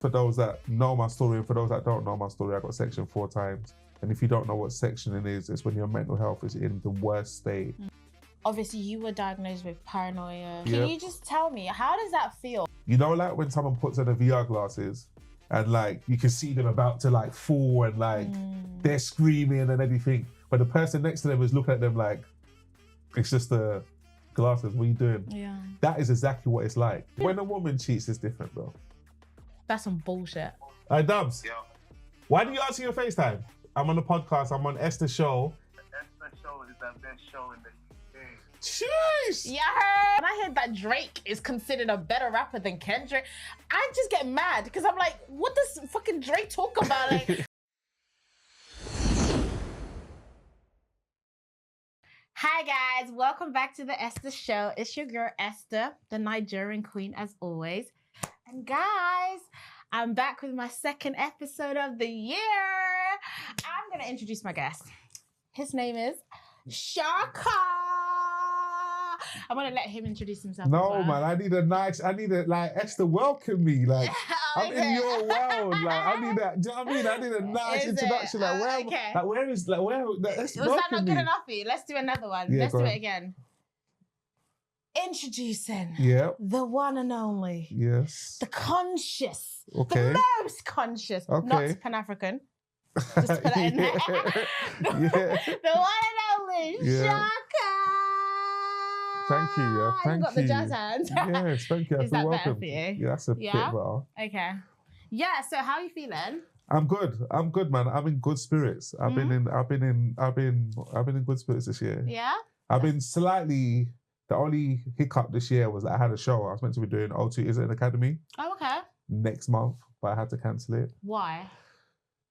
For those that know my story and for those that don't know my story, I got sectioned 4 times. And if you don't know what sectioning is, it's when your mental health is in the worst state. Obviously, you were diagnosed with paranoia. Can Yep. you just tell me, how does that feel? You know, like when someone puts on the VR glasses and like you can see them about to like fall and like they're screaming and everything, but the person next to them is looking at them like, it's just the glasses, what are you doing? Yeah. That is exactly what it's like. When a woman cheats, it's different, bro. That's some bullshit. Hey, Dubs. Yo. Why do you answer your FaceTime? I'm on the podcast, I'm on Esther's show. The Esther show is the best show in the UK. Jeez! Yeah, when I heard that Drake is considered a better rapper than Kendrick, I just get mad because I'm like, what does fucking Drake talk about? Like, hi guys, welcome back to the Esther show. It's your girl Esther, the Nigerian queen as always. And guys, I'm back with my second episode of the year. I'm gonna introduce my guest. His name is Shocka. I'm gonna let him introduce himself. No, as well. man, I need like, Esther, welcome me. Like, I'm in your world. Like, I need that, do you know what I mean? I need a nice introduction. Like, where, okay. like, where is, like, where, let's Was that not good me. enough for you? Let's do another one. Yeah, Let's go do on. it again. Introducing Yeah. the one and only, Yes. the conscious, Okay. the most conscious, Okay. not Pan-African. Just to put that in there. Yeah. The one and only Yeah. Shocka. Thank you, yeah, thank You got the you. jazz hands. Yes, thank you. I Is feel that better welcome. for you? Yeah, that's a bit Yeah? better. Okay. Yeah. So how are you feeling? I'm good, man. I'm in good spirits. I've been in good spirits this year. Yeah. I've been slightly. The only hiccup this year was that I had a show. I was meant to be doing O2 Is It an Academy Oh, okay. next month, but I had to cancel it. Why?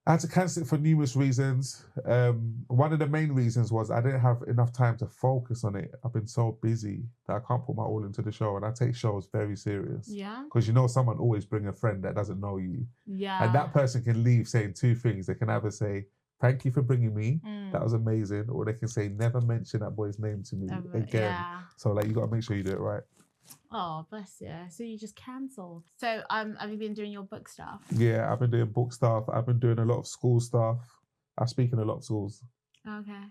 I had to cancel it for numerous reasons. One of the main reasons was I didn't have enough time to focus on it. I've been so busy that I can't put my all into the show, and I take shows very serious. Yeah. Because you know someone always bring a friend that doesn't know you. Yeah. And that person can leave saying 2 things. They can either say, thank you for bringing me, that was amazing, or they can say, never mention that boy's name to me again. Yeah. So like, you got to make sure you do it right. Oh, bless you. So you just cancelled. So have you been doing your book stuff? Yeah, I've been doing book stuff. I've been doing a lot of school stuff. I speak in a lot of schools. Okay.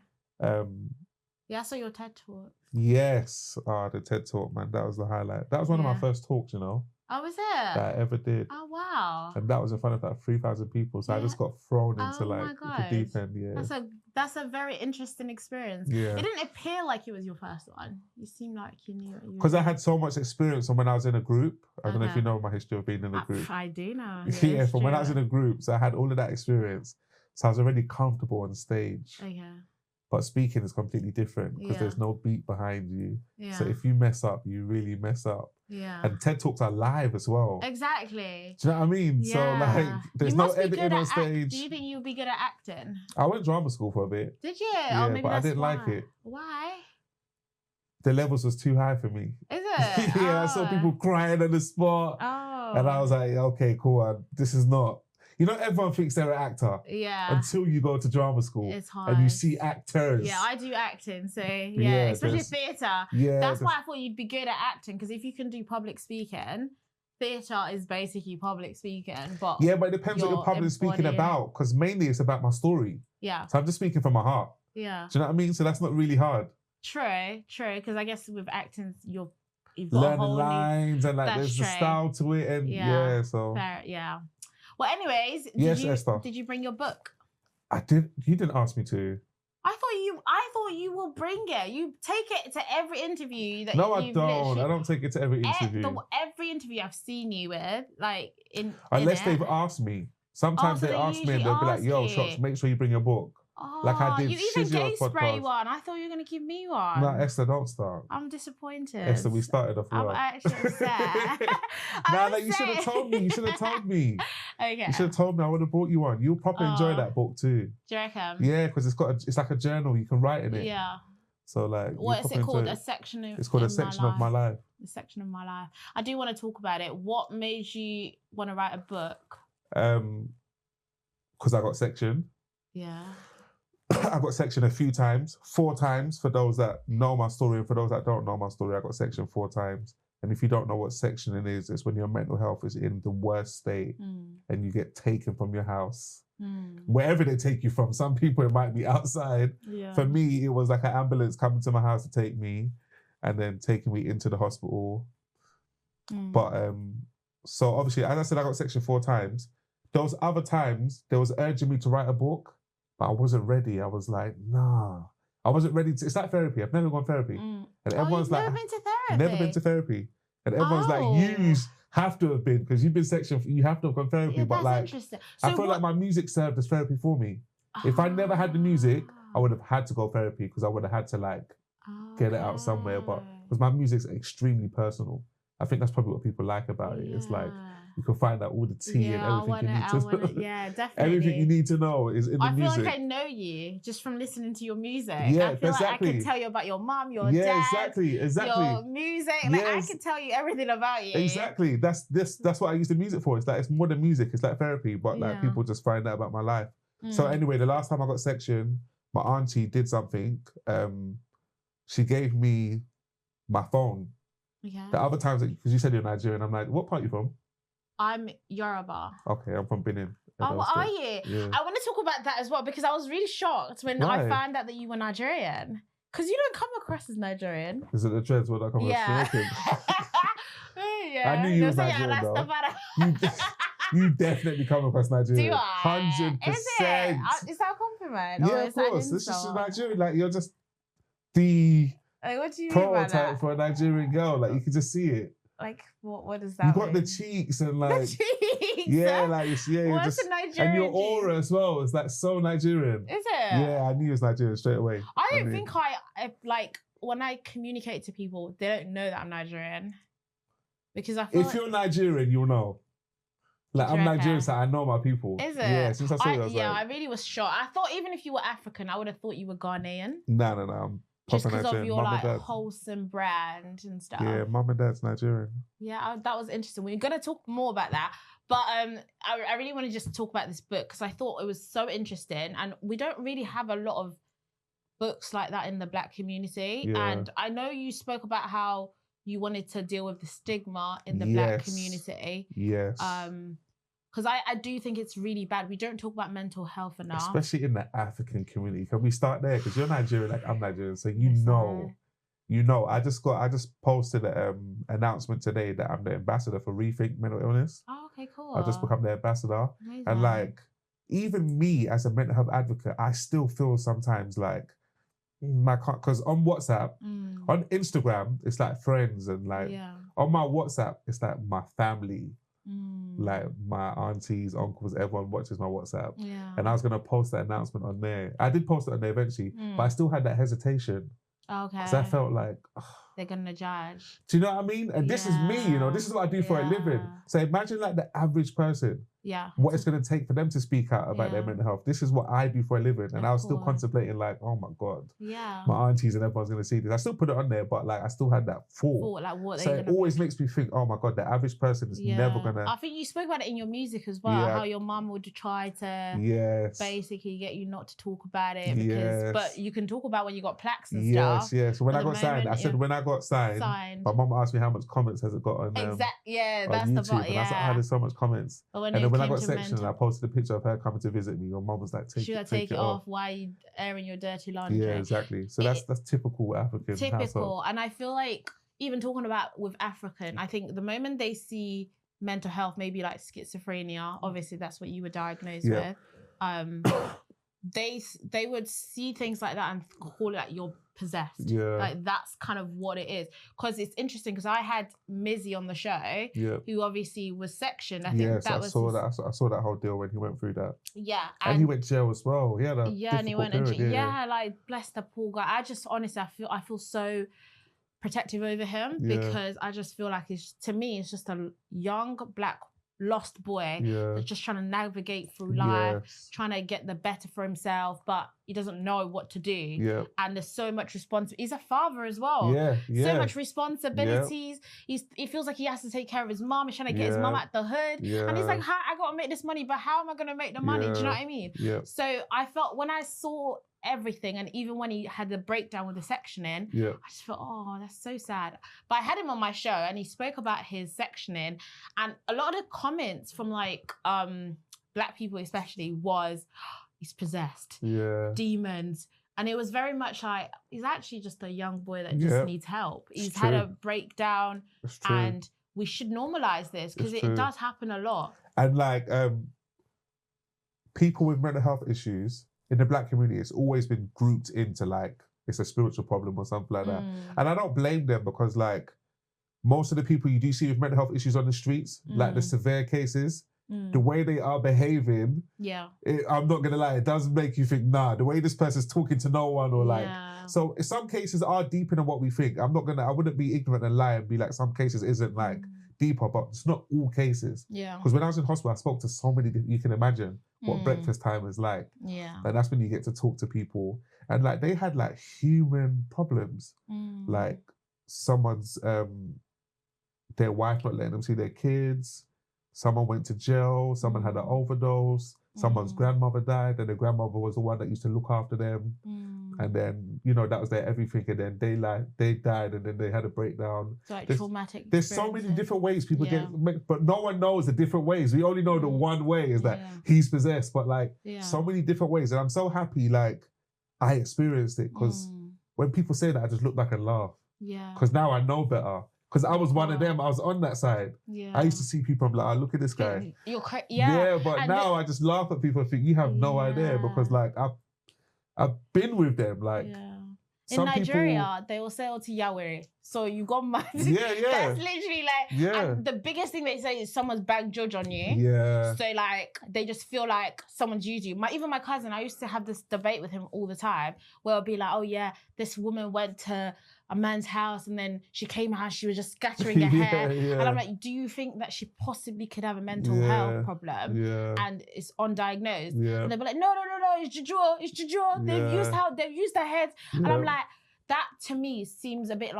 Yeah, I saw your TED talk. Yes. The TED talk, man, that was the highlight. That was one of my Yeah. first talks, you know, Oh, was it? that I ever did. Oh, wow. And that was in front of like 3,000 people. So I Yeah. just got thrown into Oh my like the deep gosh. end. Yeah. That's a very interesting experience. Yeah. It didn't appear like it was your first one. You seemed like you knew what you were Because I doing. had so much experience from when I was in a group. I don't know if Okay. you know my history of being in a group. I do know. Yeah, from when I was in a group. So I had all of that experience. So I was already comfortable on stage. Okay. But speaking is completely different because Yeah. there's no beat behind you. Yeah. So if you mess up, you really mess up. Yeah. And TED Talks are live as well. Exactly. Do you know what I mean? Yeah. So like, there's You no must be good editing on at stage. Do you think you'll be good at acting? I went drama school for a bit. Did you? Yeah, Oh, maybe but I that's didn't like why. it. Why? The levels was too high for me. Is it? Yeah, I saw people crying on the spot. Oh. And I was like, okay, cool. This is not. You know, everyone thinks they're an actor Yeah. until you go to drama school It's hard. and you see actors. Yeah, I do acting, so yeah, Yeah, especially there's- theatre. Yeah, That's there's- why I thought you'd be good at acting, because if you can do public speaking, theatre is basically public speaking. But Yeah, but it depends what you're you're public speaking embodying- about, because mainly it's about my story. yeah, So I'm just speaking from my heart. yeah, Do you know what I mean? So that's not really hard. true. Because I guess with acting, you've got a Learning whole lines and like that's there's the true. style to it, and yeah, so yeah. Well, anyways, Yes, Esther. did you bring your book? I did. You didn't ask me to. I thought you will bring it. You take it to every interview that No, I you've don't. literally- I don't take it to every interview. Every interview I've seen you with, like Unless in it. they've asked me. Sometimes so they they ask me and usually they'll be like, ask yo, you. Shots, make sure you bring your book. Oh, Like I did you even Shizio's gave spray podcast. one. I thought you were going to give me one. No, Esther, don't start. I'm disappointed. Esther, we started off I'm well. actually upset. Nah, you should have told me. You should have told me. Okay. You should have told me. I would have brought you one. You'll probably enjoy Oh. that book too. Do you reckon? Yeah, because it's like a journal. You can write in it. Yeah. So like, What is you'll it probably called? enjoy A it. section of It's called A in Section of My Life. A section of my life. I do want to talk about it. What made you want to write a book? Because I got sectioned. Yeah. I got sectioned a few times, 4 times for those that know my story, and for those that don't know my story, I got sectioned 4 times. And if you don't know what sectioning is, it's when your mental health is in the worst state and you get taken from your house. Wherever they take you from. Some people, it might be outside. Yeah. For me, it was like an ambulance coming to my house to take me and then taking me into the hospital. But, so obviously, as I said, I got section 4 times. Those other times, they was urging me to write a book, but I wasn't ready. I was like, nah. I wasn't ready to, it's like therapy. I've never gone therapy. And everyone's like, never been to therapy? Never been to therapy. And everyone's like, you have to have been, because you've been section, you have to have gone therapy. Yeah, but that's like, interesting. I feel like my music served as therapy for me. If I never had the music, I would have had to go therapy because I would have had to like get it out somewhere. But because my music's extremely personal, I think that's probably what people like about it. It's like you can find out all the tea and everything you need to know. Yeah, definitely. Everything you need to know is in the music. I feel like I know you just from listening to your music. Yeah, I feel like I can tell you about your mom, your dad, exactly. your music. Like I can tell you everything about you. Exactly. That's what I use the music for. It's like it's more than music. It's like therapy, but like people just find out about my life. So anyway, the last time I got section, my auntie did something. She gave me my phone. Yeah. The other times, because you said you're Nigerian, I'm like, what part are you from? I'm Yoruba. Okay, I'm from Benin. Oh, are you? Yeah. I want to talk about that as well because I was really shocked when I found out that you were Nigerian. Because you don't come across as Nigerian. Is it the dreads where I come across? Yeah. I knew you were Nigerian though. You definitely come across Nigerian. Do I? 100%. Is that a compliment? Yeah, of course. This is Nigerian. Like you're just the what do you prototype for a Nigerian girl. Like you can just see it. Like what does that mean? You got the cheeks and like the cheeks. Yeah, like what's just, a Nigerian? And your aura as well. It's like so Nigerian. Is it? Yeah, I knew it was Nigerian straight away. I don't think I like when I communicate to people, they don't know that I'm Nigerian. Because I feel you're Nigerian, you'll know. Like I'm Nigerian, so I know my people. Is it? Yeah, since I saw you, I was I really was shocked. I thought even if you were African, I would have thought you were Ghanaian. No. I'm just because of your like wholesome brand and stuff. Yeah, mum and dad's Nigerian. Yeah, that was interesting. We're gonna talk more about that, but I really want to just talk about this book because I thought it was so interesting, and we don't really have a lot of books like that in the Black community. Yeah. And I know you spoke about how you wanted to deal with the stigma in the Black community. Yes. Because I do think it's really bad. We don't talk about mental health enough. Especially in the African community. Can we start there? Because you're Nigerian, like I'm Nigerian, so you know. I just posted an announcement today that I'm the ambassador for Rethink Mental Illness. Oh, okay, cool. I've just become the ambassador. Amazing. And like, even me as a mental health advocate, I still feel sometimes like, I can't, because on WhatsApp, on Instagram, it's like friends, and like on my WhatsApp, it's like my family, like my aunties, uncles, everyone watches my WhatsApp. Yeah. And I was gonna post that announcement on there. I did post it on there eventually, but I still had that hesitation. Okay. Because I felt like they're gonna judge. Do you know what I mean? And this is me, you know. This is what I do for a living. So imagine like the average person. Yeah. What it's going to take for them to speak out about their mental health. This is what I do for a living. And I was still contemplating like, oh my God. Yeah. My aunties and everyone's going to see this. I still put it on there, but like I still had that thought. Like what so it always makes me think, oh my God, the average person is never going to. I think you spoke about it in your music as well, how your mum would try to basically get you not to talk about it. Because, but you can talk about when you got plaques and stuff. Yes. So when I got signed, I said when I got signed, my mum asked me how much comments has it got on that's on the YouTube. And I said, I had so much comments. And then when I got section, I posted a picture of her coming to visit me. Your mum was like, take it off. Why are you airing your dirty laundry? Yeah, exactly. So that's typical African household. And I feel like even talking about with African, I think the moment they see mental health, maybe like schizophrenia, obviously that's what you were diagnosed with. They would see things like that and call it like you're possessed. Yeah. Like that's kind of what it is. Because it's interesting because I had Mizzy on the show, who obviously was sectioned. I think I saw that whole deal when he went through that. Yeah. And he went to jail as well. He had a and he went period, like bless the poor guy. I just honestly I feel so protective over him because I just feel like it's just a young Black lost boy that's just trying to navigate through life, trying to get the better for himself, but he doesn't know what to do. And there's so much responsibility. He's a father as well. So much responsibilities. He feels like he has to take care of his mom. He's trying to get his mom out the hood. And he's like, I got to make this money, but how am I going to make the money? Do you know what I mean? So I felt when I saw everything. And even when he had the breakdown with the sectioning, Yeah. I just thought, oh, that's so sad. But I had him on my show and he spoke about his sectioning, and a lot of the comments from like Black people especially was, he's possessed, demons. And it was very much like, he's actually just a young boy that just needs help. He's had a breakdown, and we should normalize this because it does happen a lot. And like people with mental health issues in the Black community, it's always been grouped into like, it's a spiritual problem or something like that. And I don't blame them, because like most of the people you do see with mental health issues on the streets, like the severe cases, the way they are behaving, I'm not gonna lie, it does make you think, nah, the way this person's talking to no one, or like, so some cases are deeper than what we think. I wouldn't be ignorant and lie and be like, some cases isn't like deeper, but it's not all cases. Because when I was in hospital, I spoke to so many, you can imagine what breakfast time is like. And that's when you get to talk to people. And like, they had like human problems. Like someone's, their wife not letting them see their kids. Someone went to jail, someone had an overdose, someone's grandmother died, and the grandmother was the one that used to look after them. And then, you know, that was their everything, and then they died, and then they had a breakdown. So like traumatic. There's so many different ways people get, but no one knows the different ways. We only know the one way is that he's possessed, but like so many different ways. And I'm so happy like I experienced it, because when people say that, I just look back and laugh. Because now I know better. Because I was one of them, I was on that side. I used to see people, I'm like, oh, look at this guy. But and now I just laugh at people and think, you have no idea, because like I've been with them. Like in Nigeria, they will say, oh, to Yahweh. So you got mad. That's literally like, and the biggest thing they say is someone's bang judge on you. So like, they just feel like someone's used you. Even my cousin, I used to have this debate with him all the time, where it'll be like, oh yeah, this woman went to a man's house and then she came out, she was just scattering her hair. And I'm like, do you think that she possibly could have a mental health problem and it's undiagnosed? And they'll be like, no, it's Juju. They've used their heads. And I'm like, that to me seems a bit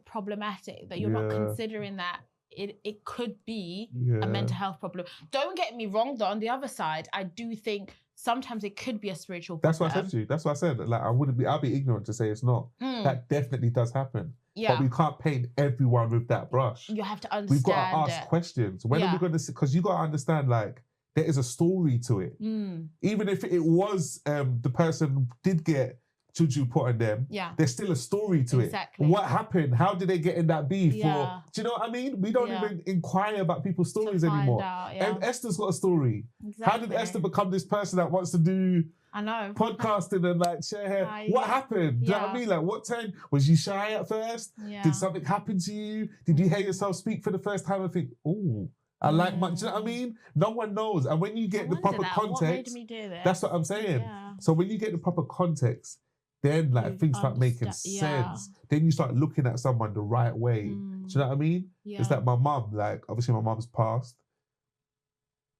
problematic, that you're not considering that it could be a mental health problem. Don't get me wrong though, on the other side, I do think sometimes it could be a spiritual problem. That's what I said to you. That's what I said. Like, I'll be ignorant to say it's not. That definitely does happen. But we can't paint everyone with that brush. You have to understand. We've got to ask questions. When are we going to, because you got to understand, like, there is a story to it. Even if it was the person did get juju put on them, there's still a story to it. What happened? How did they get in that beef? Or, do you know what I mean? We don't even inquire about people's stories anymore. And Esther's got a story. How did Esther become this person that wants to do podcasting and like share her? What happened? Do you know what I mean? Like, what time? Was you shy at first? Did something happen to you? Did you hear yourself speak for the first time and think, oh, I like much, you know what I mean? No one knows. And when you get the proper context, that's what I'm saying. So when you get the proper context, then like things start making sense. Then you start looking at someone the right way. Do you know what I mean? It's like my mum, like obviously my mum's passed.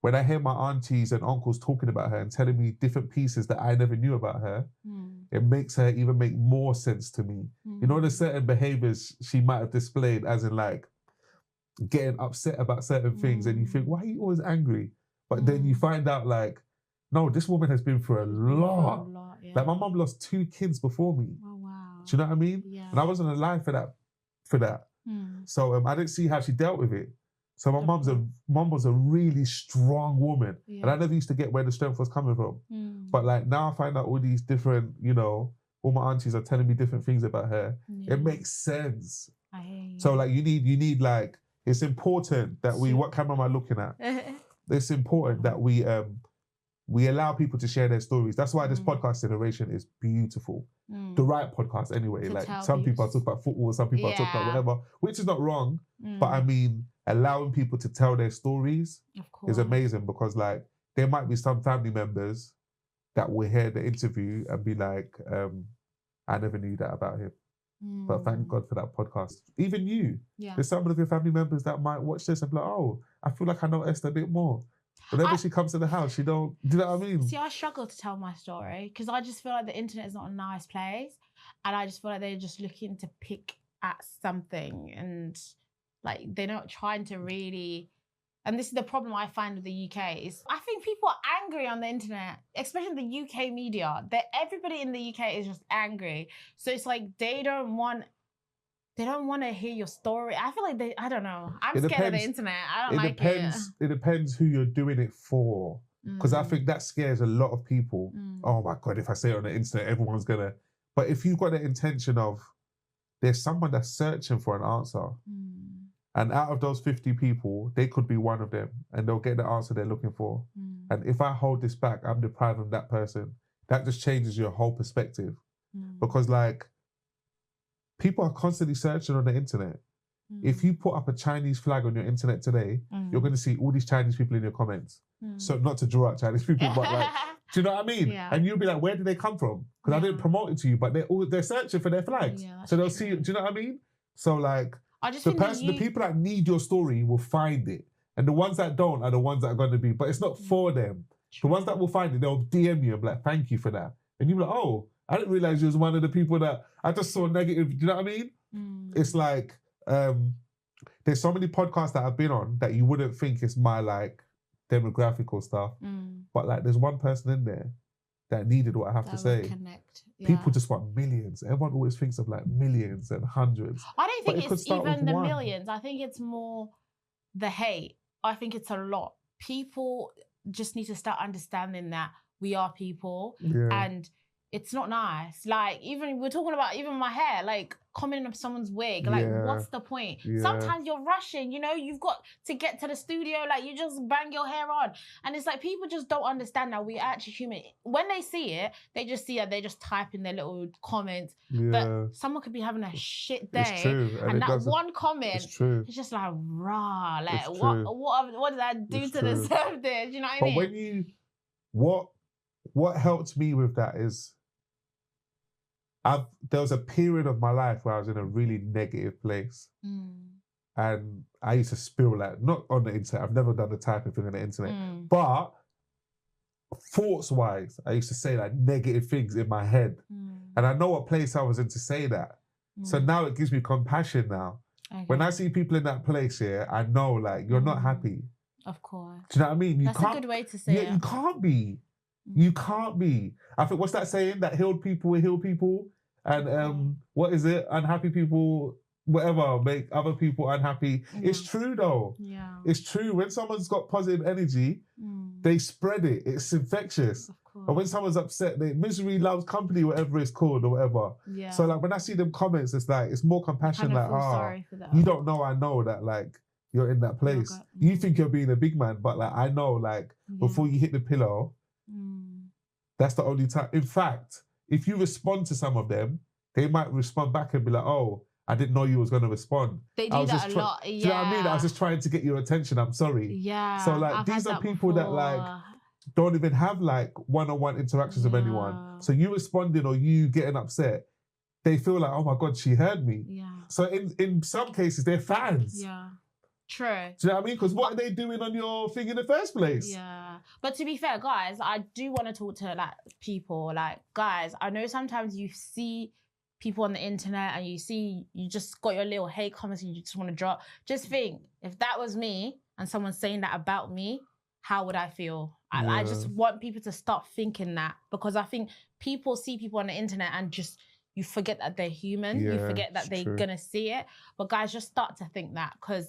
When I hear my aunties and uncles talking about her and telling me different pieces that I never knew about her, it makes her even make more sense to me. You know, there's certain behaviors she might have displayed, as in like getting upset about certain things, and you think, why are you always angry? But then you find out like, no, this woman has been through a lot. Like my mum lost 2 kids before me. Oh, wow. Do you know what I mean? And I wasn't alive for that. So I didn't see how she dealt with it. So my mum was a really strong woman. And I never used to get where the strength was coming from. But like now I find out all these different, you know, all my aunties are telling me different things about her. It makes sense. I hear you. So like you need like, it's important that what camera am I looking at? It's important that we allow people to share their stories. That's why this podcast generation is beautiful. The right podcast anyway. Like some people are talking about football, some people are talking about whatever, which is not wrong. But I mean, allowing people to tell their stories is amazing, because like there might be some family members that will hear the interview and be like, I never knew that about him. But thank God for that podcast. Even you. There's some of your family members that might watch this and be like, oh, I feel like I know Esther a bit more. Whenever she comes to the house, she don't, do you know what I mean? See, I struggle to tell my story because I just feel like the internet is not a nice place. And I just feel like they're just looking to pick at something, and like they're not trying to really and this is the problem I find with the UK, is I think people are angry on the internet, especially the UK media. That everybody in the UK is just angry. So it's like they don't want to hear your story. I feel like I don't know. I'm scared of the internet. I don't like it. It depends who you're doing it for. Because I think that scares a lot of people. Oh my God, if I say it on the internet, everyone's gonna. But if you've got the intention of, there's someone that's searching for an answer. And out of those 50 people, they could be one of them and they'll get the answer they're looking for. And if I hold this back, I'm deprived of that person. That just changes your whole perspective. Because like, people are constantly searching on the internet. If you put up a Chinese flag on your internet today, you're going to see all these Chinese people in your comments. So not to draw out Chinese people, but like, do you know what I mean? Yeah. And you'll be like, where did they come from? Because I didn't promote it to you, but they're searching for their flags. Yeah, so they'll see it. Do you know what I mean? So like, the people that need your story will find it. And the ones that don't are the ones that are going to be, but it's not for them. The ones that will find it, they'll DM you and be like, thank you for that. And you'll be like, oh, I didn't realize you was one of the people that I just saw negative. Do you know what I mean? It's like, there's so many podcasts that I've been on that you wouldn't think is my like demographical stuff. But like, there's one person in there that needed what I have to say. Connect. Yeah. People just want millions. Everyone always thinks of like millions and hundreds. I don't think it's even the millions. I think it's more the hate. I think it's a lot. People just need to start understanding that we are people and it's not nice. Like, even we're talking about even my hair, like commenting on someone's wig. Like, what's the point? Sometimes you're rushing, you know, you've got to get to the studio, like you just bang your hair on. And it's like, people just don't understand that we're actually human. When they see it, they just see it, they just type in their little comments. But someone could be having a shit day. It's true. And that one comment, it's just like, rah, like what did I do to deserve this? You know what I mean? But when you, what helped me with that is, there was a period of my life where I was in a really negative place. And I used to spill like, not on the internet, I've never done the typing thing on the internet, but thoughts-wise, I used to say like negative things in my head. And I know what place I was in to say that. So now it gives me compassion now. When I see people in that place, I know like, you're not happy. Of course. Do you know what I mean? That's a good way to say it. You can't be. You can't be. I think, what's that saying? That healed people will heal people. And what is it? Unhappy people, whatever, make other people unhappy. It's true though. It's true. When someone's got positive energy, they spread it. It's infectious. And when someone's upset, misery loves company, whatever it's called or whatever. So like, when I see them comments, it's like, it's more compassion. Like, you don't know, I know that like, you're in that place. You think you're being a big man, but like, I know like, before you hit the pillow, that's the only time. In fact, if you respond to some of them, they might respond back and be like, oh, I didn't know you was going to respond. They do that a lot, Do you know what I mean? I was just trying to get your attention, I'm sorry. So like, these are people that like, don't even have like one-on-one interactions with anyone. So you responding or you getting upset, they feel like, oh my God, she heard me. So in some cases, they're fans. True. Do you know what I mean? Because what are they doing on your thing in the first place? But to be fair, guys, I do want to talk to like people. Like, guys, I know sometimes you see people on the internet and you just got your little hate comments and you just want to drop. Just think, if that was me and someone's saying that about me, how would I feel? I just want people to stop thinking that, because I think people see people on the internet and just, you forget that they're human. You forget that they're going to see it. But guys, just start to think that, because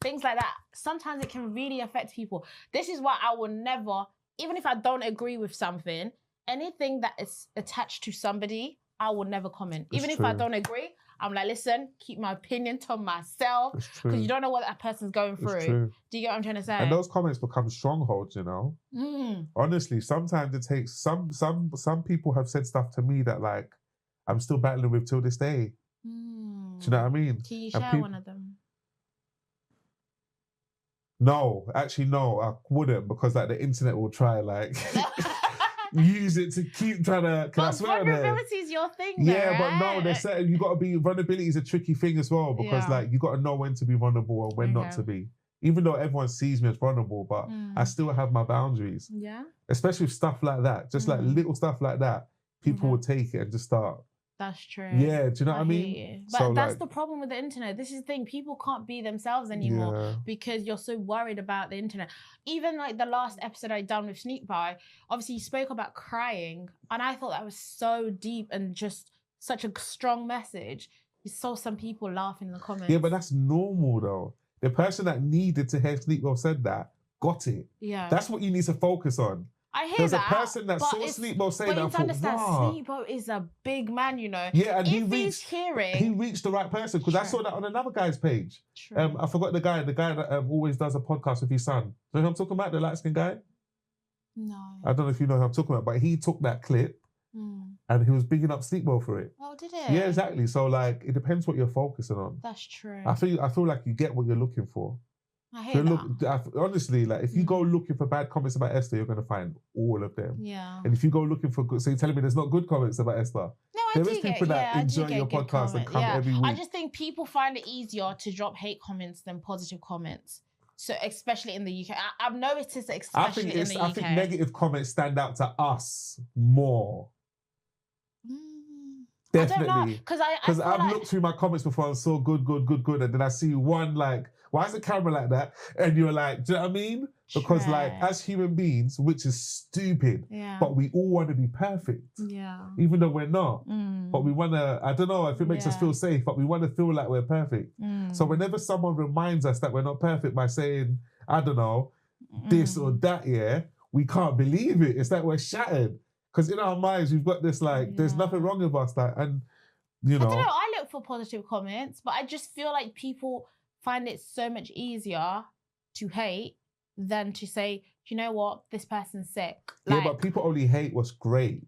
things like that, sometimes it can really affect people. This is why I will never, even if I don't agree with something, anything that is attached to somebody, I will never comment. Even if I don't agree, I'm like, listen, keep my opinion to myself, because you don't know what that person's going through. Do you get what I'm trying to say? And those comments become strongholds, you know? Honestly, sometimes it takes, some people have said stuff to me that like, I'm still battling with till this day. Do you know what I mean? Can you share one of them? No, actually, no, I wouldn't, because like the internet will try like use it to keep trying to. Can I swear vulnerability is your thing, but no, they're saying you got to be. Vulnerability is a tricky thing as well, because like you got to know when to be vulnerable and when not to be. Even though everyone sees me as vulnerable, but I still have my boundaries. Especially with stuff like that, just like little stuff like that, people will take it and just start That's true. Yeah, do you know what I mean? hear you. But So, that's like- the problem with the internet. This is the thing. People can't be themselves anymore Yeah. because you're so worried about the internet. Even like the last episode I done with Sneak By, obviously you spoke about crying, and I thought that was so deep and just such a strong message. You saw some people laughing in the comments. Yeah, but that's normal though. The person that needed to hear Sleepwell said that got it. Yeah. That's what you need to focus on. I hear There's that. a person that but saw it's- Sleepwell say but that you and need to thought, understand, wow. Sleepwell is a big man, you know. Yeah, and if he he's reached hearing, the right person because I True. saw that on another guy's page. True. I forgot the guy that always does a podcast with his son. You know who I'm talking about? The light-skinned guy? No. I don't know if you know who I'm talking about, but he took that clip Mm. and he was bigging up Sleepwell for it. Oh, did it? Yeah, exactly. So like, it depends what you're focusing on. That's true. I feel like you get what you're looking for. I hear that. Honestly, like if you Mm. go looking for bad comments about Esther, you're gonna find all of them. Yeah. And if you go looking for good, so you're telling me there's not good comments about Esther? No, I There do is get, people that I do enjoy get your good podcast and comment, come every I week. just think people find it easier to drop hate comments than positive comments. So especially in the UK, I've noticed this especially in the UK. I think negative comments stand out to us more. Definitely. I don't know because Because I've looked through my comments before and saw good, and then I see one like, why is the camera like that? And you're like, do you know what I mean? Because like True. as human beings, which is stupid, Yeah. but we all want to be perfect, Yeah. even though we're not. Mm. But we want to, I don't know if it makes us Yeah. feel safe, but we want to feel like we're perfect. Mm. So whenever someone reminds us that we're not perfect by saying, I don't know, this or that, yeah, we can't believe it. It's like we're shattered. Because in our minds, we've got this like, there's Yeah. nothing wrong with us. Like, and you know. I don't know. I look for positive comments, but I just feel like people find it so much easier to hate than to say, you know what, this person's sick. Yeah, but people only hate what's great.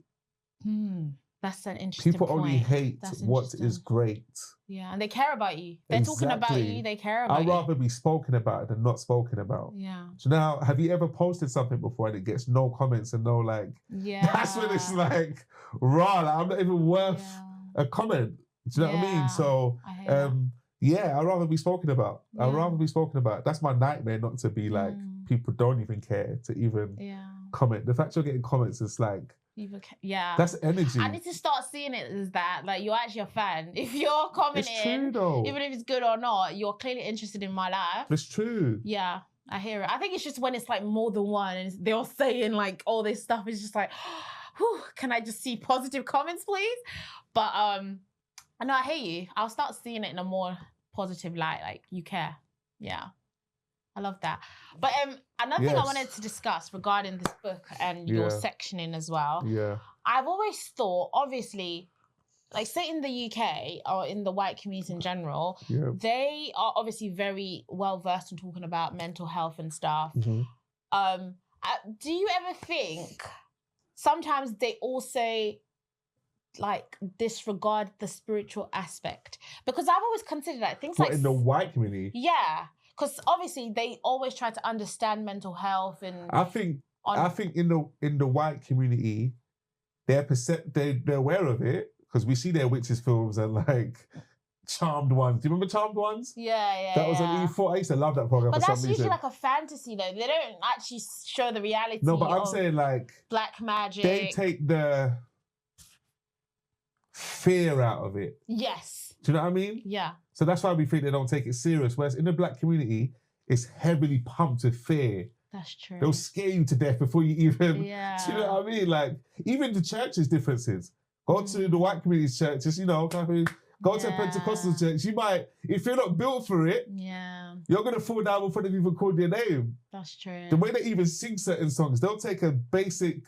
That's an interesting People point. only hate That's what is interesting. great. Yeah, and they care about you. They're talking about Exactly. you. They care about I'd you. rather be spoken about than not spoken about. Yeah. So now, have you ever posted something before and it gets no comments and no like? Yeah. That's when it's like, raw. Like, I'm not even worth Yeah. a comment. Do you know what I Yeah, mean? So, I hear that. yeah, I'd rather be spoken about. I'd Yeah. rather be spoken about. That's my nightmare, not to be like, people don't even care to even Yeah. comment. The fact you're getting comments is like, Yeah. that's energy. I need to start seeing it as that. Like, you're actually a fan. If you're It's commenting, true though. even if it's good or not, you're clearly interested in my life. It's true. Yeah, I hear it. I think it's just when it's like more than one and they're all saying like all this stuff, it's just like, whew, can I just see positive comments, please? But no, I hear you. I'll start seeing it in a more positive light. Like, you care. Yeah. I love that. But another thing I Yes. wanted to discuss regarding this book and your Yeah. sectioning as well. Yeah. I've always thought, obviously, like say in the UK or in the white community in general, Yeah. they are obviously very well versed in talking about mental health and stuff. Mhm. Do you ever think sometimes they also like disregard the spiritual aspect? Because I've always considered that things What, like in the white community? yeah, because obviously they always try to understand mental health and I think in the white community, they're aware of it because we see their witches films and like Charmed Ones. Do you remember Charmed Ones? yeah. That was on E4. I used to love that program But for that's some usually reason. like a fantasy though. They don't actually show the reality. No, but I'm of saying like black magic. they take the fear out of it. Yes. Do you know what I mean? Yeah. So that's why we think they don't take it serious. Whereas in the black community, it's heavily pumped with fear. That's true. They'll scare you to death before you even. Yeah. Do you know what I mean? Like even the churches differences. Go to the white community's churches, you know, go to a Pentecostal church. You might, if you're not built for it, Yeah. you're gonna fall down before they've even called your name. That's true. The way they even sing certain songs, they'll take a basic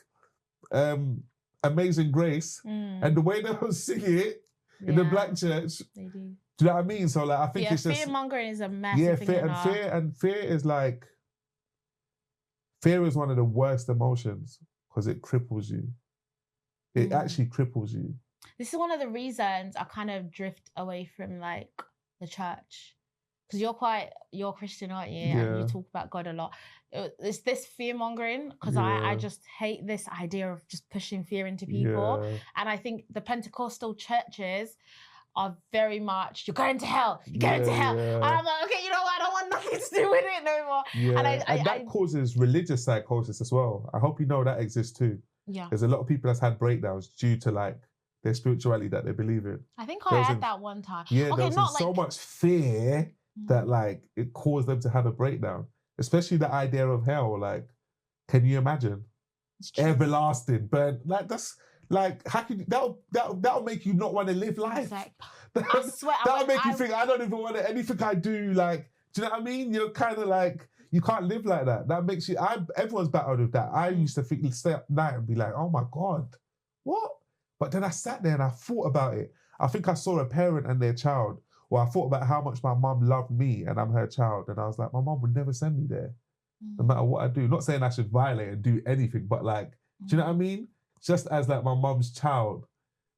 Amazing Grace, and the way they'll sing it in the black church, They do. do you know what I mean? So like I think Yeah, it's just fear mongering is a massive thing. fear is like fear is one of the worst emotions because it cripples you. It actually cripples you. This is one of the reasons I kind of drift away from like the church. Because you're Christian, aren't you? And Yeah. you talk about God a lot. It's this fear mongering because Yeah. I just hate this idea of just pushing fear into people. Yeah. And I think the Pentecostal churches are very much, you're going to hell, you're going to hell. Yeah. And I'm like, okay, you know what? I don't want nothing to do with it no more. Yeah. And that causes religious psychosis as well. I hope you know that exists too. Yeah. There's a lot of people that's had breakdowns due to like their spirituality that they believe in. I think There I was had in- that one time. Yeah, Okay, there was not so like- much fear that like it caused them to have a breakdown. Especially the idea of hell. Like, can you imagine? It's true. Everlasting, but like that's like how can you, that'll make you not want to live life. Exactly. I swear, That'll make you think I don't even want to, anything I do, like, do you know what I mean? You're kind of like, you can't live like that. That makes you, everyone's battled with that. I used to think, stay up night and be like, oh my God, what? But then I sat there and I thought about it. I think I saw a parent and their child, or I thought about how much my mum loved me and I'm her child. And I was like, my mum would never send me there, no matter what I do. Not saying I should violate and do anything, but like, do you know what I mean? Just as like my mum's child,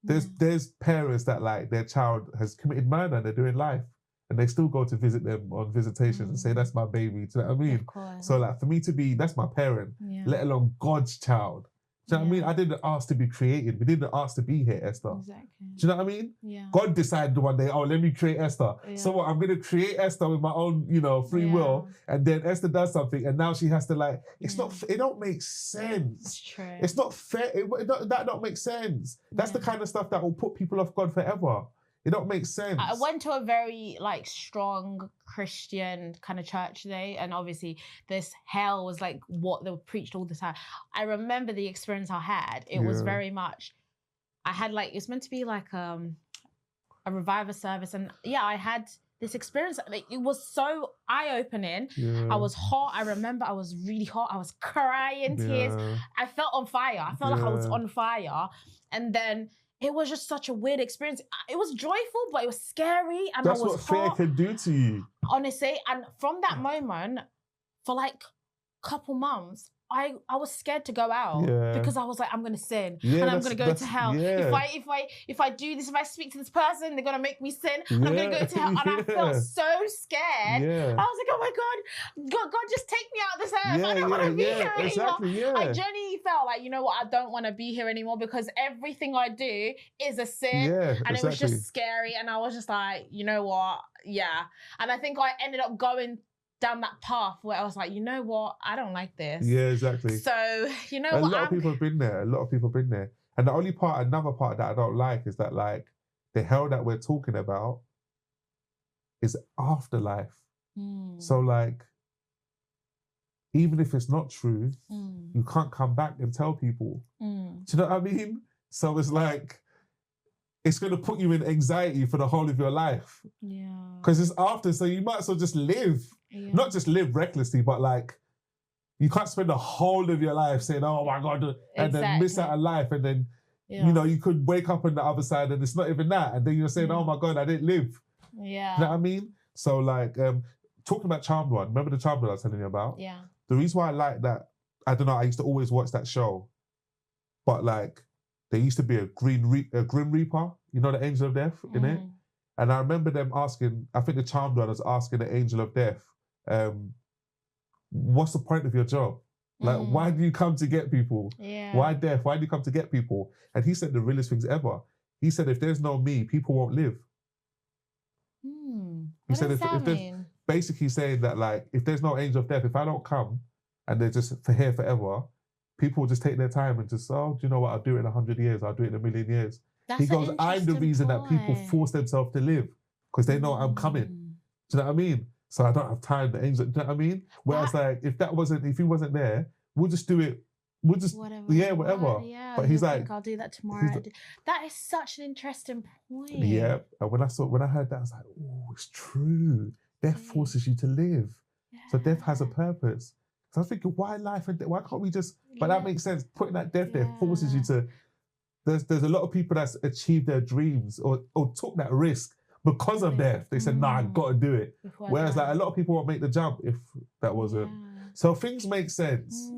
there's parents that like their child has committed murder and they're doing life and they still go to visit them on visitations and say, that's my baby. Do you know what I mean? Of course. So like for me to be, that's my parent, let alone God's child. Do you know what I mean? I didn't ask to be created. We didn't ask to be here, Esther. Exactly. Do you know what I mean? Yeah. God decided one day, oh, let me create Esther. Yeah. So what, I'm going to create Esther with my own, free will. And then Esther does something and now she has to like, it's not, it don't make sense. It's true. It's not fair. That don't make sense. That's the kind of stuff that will put people off God forever. It don't make sense. I went to a very like strong Christian kind of church today, and obviously this hell was like what they preached all the time. I remember the experience I had. It was very much, I had like, it's meant to be like a revival service, and I had this experience. Like, it was so eye-opening. I was hot. I remember I was really hot. I was crying tears. I felt on fire. I felt like I was on fire, and then it was just such a weird experience. It was joyful, but it was scary, and that's I was what fear hot, can do to you. honestly. And from that moment, for like a couple months, I was scared to go out because I was like, I'm gonna sin and I'm gonna go to hell. If I do this, if I speak to this person, they're gonna make me sin and I'm gonna go to hell. And I felt so scared. I was like, oh my God, God, just take me out of this earth. I don't want to be here anymore. I genuinely felt like, you know what, I don't want to be here anymore because everything I do is a sin. And it was just scary. And I was just like, you know what? Yeah. And I think I ended up going down that path where I was like, you know what? I don't like this. Yeah, exactly. So, you know what? what? A lot of people have been there. And the only part, another part that I don't like is that like the hell that we're talking about is afterlife. So like, even if it's not true, you can't come back and tell people. Do you know what I mean? So it's like, it's going to put you in anxiety for the whole of your life. Yeah. Because it's after, so you might as well just live. Not just live recklessly, but like, you can't spend the whole of your life saying, oh my God, and then miss out on life. And then, you could wake up on the other side and it's not even that. And then you're saying, oh my God, I didn't live. Yeah. You know what I mean? So like, talking about Charmed One, remember the Charmed One I was telling you about? Yeah. The reason why I like that, I don't know, I used to always watch that show, but like, there used to be a Grim Reaper, you know, the Angel of Death in it? And I remember them asking, I think the Charmed One was asking the Angel of Death, what's the point of your job? Like, why do you come to get people? Why death? Why do you come to get people? And he said the realest things ever. He said, if there's no me, people won't live. He said, if there's basically saying that, like, if there's no angel of death, if I don't come and they're just here forever, people will just take their time and just, oh, do you know what? I'll do it in 100 years. I'll do it in 1,000,000 years. He goes, I'm the reason that people force themselves to live because they know I'm coming. Do you know what I mean? So I don't have time. The angel, do you know what I mean? Whereas like, if he wasn't there, we'll just do it. We'll just, whatever. Yeah, but he's like, I'll do that tomorrow. That is such an interesting point. Yeah. And when I heard that, I was like, oh, it's true. Death forces you to live. So death has a purpose. So I was thinking, why life and death? Why can't we just, but that makes sense. Putting that death there forces you to, there's a lot of people that's achieved their dreams or took that risk because of death. They said, nah, I've got to do it. Whereas like a lot of people won't make the jump if that wasn't. So things make sense.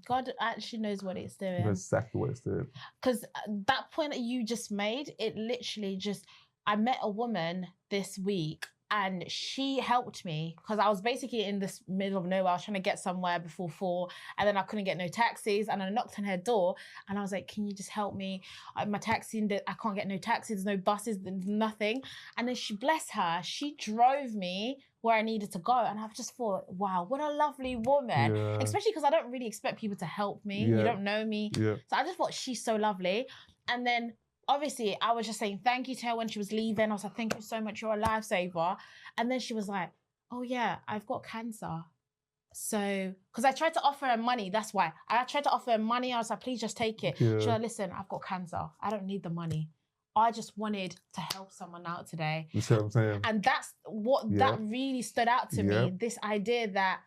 God actually knows what it's doing. Knows exactly what it's doing. Because that point that you just made, it literally just, I met a woman this week and she helped me because I was basically in this middle of nowhere. I was trying to get somewhere before 4 and then I couldn't get no taxis and I knocked on her door and I was like, can you just help me? My taxi, I can't get no taxis, there's no buses, there's nothing. And then bless her, she drove me where I needed to go. And I've just thought, wow, what a lovely woman. Especially because I don't really expect people to help me. You don't know me. So I just thought she's so lovely. And then obviously I was just saying thank you to her when she was leaving. I was like, thank you so much, you're a lifesaver. And then she was like, oh yeah, I've got cancer. So, because I tried to offer her money, that's why. I tried to offer her money. I was like, please just take it. Yeah. She was like, listen, I've got cancer. I don't need the money. I just wanted to help someone out today. You see what I'm saying? And that's what that really stood out to me. This idea that,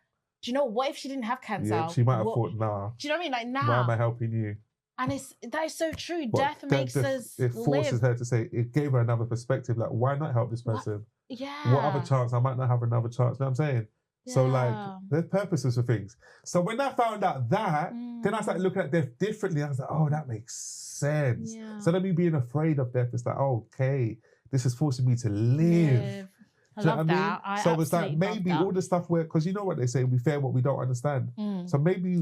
do you know, what if she didn't have cancer? Yeah, she might have thought, nah. Do you know what I mean? Like, nah. Why am I helping you? And that is so true. But Death makes us it forces her to say, it gave her another perspective. Like, why not help this person? Yeah. What other chance? I might not have another chance. You know what I'm saying? Yeah. So like, there's purposes for things. So when I found out that, then I started looking at death differently. I was like, oh, that makes sense. Yeah. So then me being afraid of death, it's like, okay, this is forcing me to live. I Do you know love what I that. mean? So it's like maybe all the stuff where, because you know what they say, we fear what we don't understand. So maybe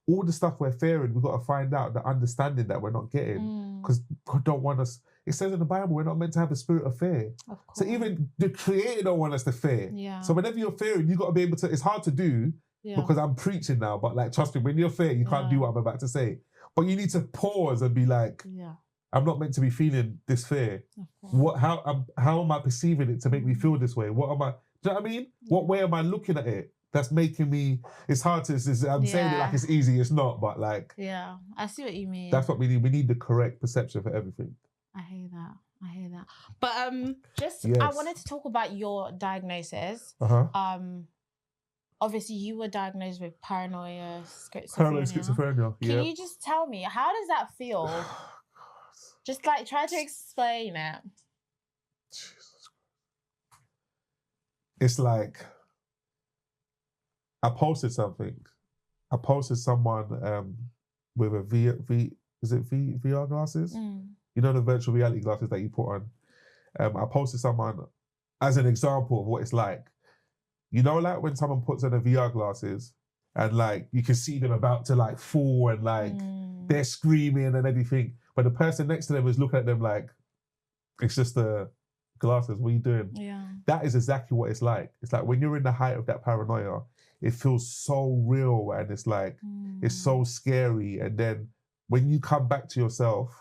all the stuff we're fearing, we've got to find out the understanding that we're not getting. Because God don't want us, it says in the Bible, we're not meant to have a spirit of fear. Of course. So even the Creator don't want us to fear. Yeah. So whenever you're fearing, you got to be able to, it's hard to do because I'm preaching now, but like, trust me, when you're fearing, you can't do what I'm about to say. But you need to pause and be like, I'm not meant to be feeling this fear. How am I perceiving it to make me feel this way? What am I, do you know what I mean? What way am I looking at it? That's making me, it's hard to, I'm saying it like it's easy, it's not, but like. Yeah, I see what you mean. That's what we need. We need the correct perception for everything. I hear that. But I wanted to talk about your diagnosis. Obviously you were diagnosed with paranoia schizophrenia. Paranoia schizophrenia, Can you just tell me, how does that feel? Just like try to explain it. Jesus. It's like, I posted something. I posted someone with a VR glasses? You know the virtual reality glasses that you put on? I posted someone as an example of what it's like. You know, like when someone puts on the VR glasses and like you can see them about to like fall and like they're screaming and everything, but the person next to them is looking at them like, it's just the glasses, what are you doing? Yeah. That is exactly what it's like. It's like when you're in the height of that paranoia, it feels so real and it's like, it's so scary. And then when you come back to yourself,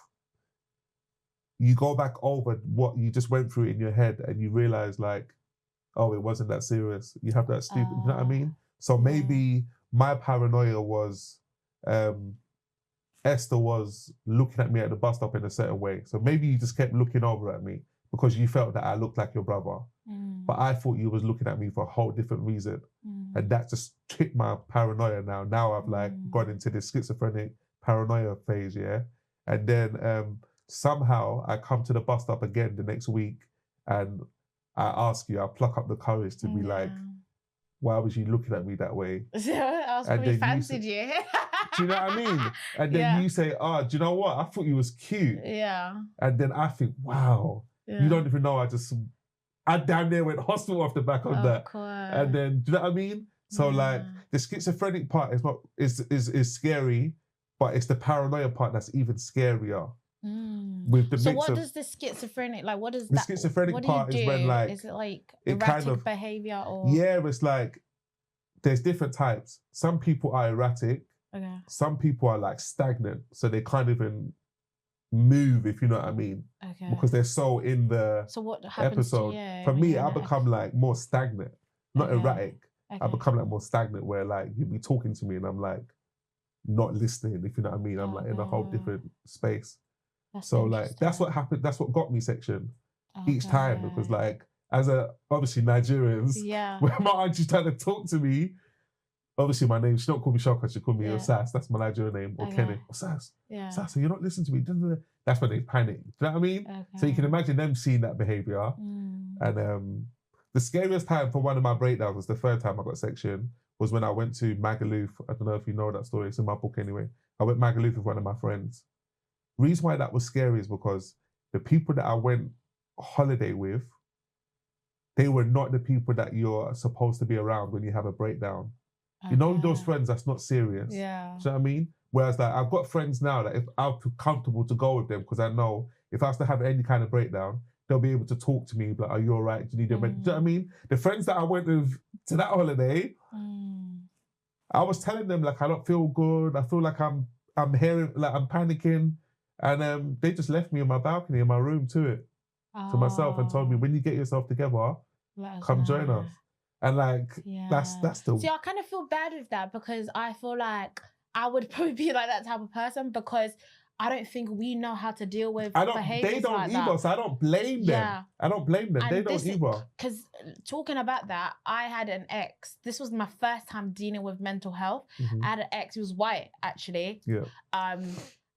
you go back over what you just went through in your head and you realize like, oh, it wasn't that serious. You have that stupid, you know what I mean? So maybe my paranoia was, Esther was looking at me at the bus stop in a certain way. So maybe you just kept looking over at me because you felt that I looked like your brother. But I thought you was looking at me for a whole different reason. And that just tripped my paranoia now. Now I've like gone into this schizophrenic paranoia phase, yeah? And then somehow I come to the bus stop again the next week and I ask you, I pluck up the courage to be like, why was you looking at me that way? I was probably fancied you. Do you know what I mean? And then you say, oh, do you know what? I thought you was cute. Yeah. And then I think, wow, you don't even know, I damn near went hospital off the back of that. Course. And then, do you know what I mean? So like, the schizophrenic part is scary, but it's the paranoia part that's even scarier. With the so mix what of, does the schizophrenic, like what does the that, schizophrenic what part do you is do? when like, is it like it erratic kind of, behavior or? Yeah, it's like, there's different types. Some people are erratic. Okay. Some people are like stagnant. So they can't even move, if you know what I mean. Okay. Because they're so in the so what happens episode. To you For me, when I you're become like more stagnant, not erratic. Okay. I become like more stagnant where like you'd be talking to me and I'm like not listening, if you know what I mean. I'm like in a whole different space. So like that's what happened. That's what got me section each time, because like obviously Nigerians, when my auntie's trying to talk to me, obviously my name, she don't call me Shocka, she call me Osas. That's my Nigerian name, or Kenny. Osas. Osas, so you're not listening to me. That's when they panic. Do you know what I mean? So you can imagine them seeing that behavior. And the scariest time for one of my breakdowns was the third time I got section, was when I went to Magaluf. I don't know if you know that story, it's in my book anyway. I went Magaluf with one of my friends. Reason why that was scary is because the people that I went holiday with, they were not the people that you're supposed to be around when you have a breakdown. You know those friends that's not serious. Yeah. Do you know what I mean? Whereas like I've got friends now that if I feel comfortable to go with them, because I know if I was to have any kind of breakdown, they'll be able to talk to me, like, are you all right? Do you need a do you know what I mean? The friends that I went with to that holiday, I was telling them like I don't feel good. I feel like I'm hearing, like I'm panicking. And they just left me on my balcony in my room to myself and told me, when you get yourself together, come join us. And like, that's the... See, I kind of feel bad with that because I feel like I would probably be like that type of person because I don't think we know how to deal with behaviors They don't like either, that. so I don't blame them. Yeah. I don't blame them. And they don't either. Because talking about that, I had an ex. This was my first time dealing with mental health. Mhm. I had an ex who was white, actually. Yeah.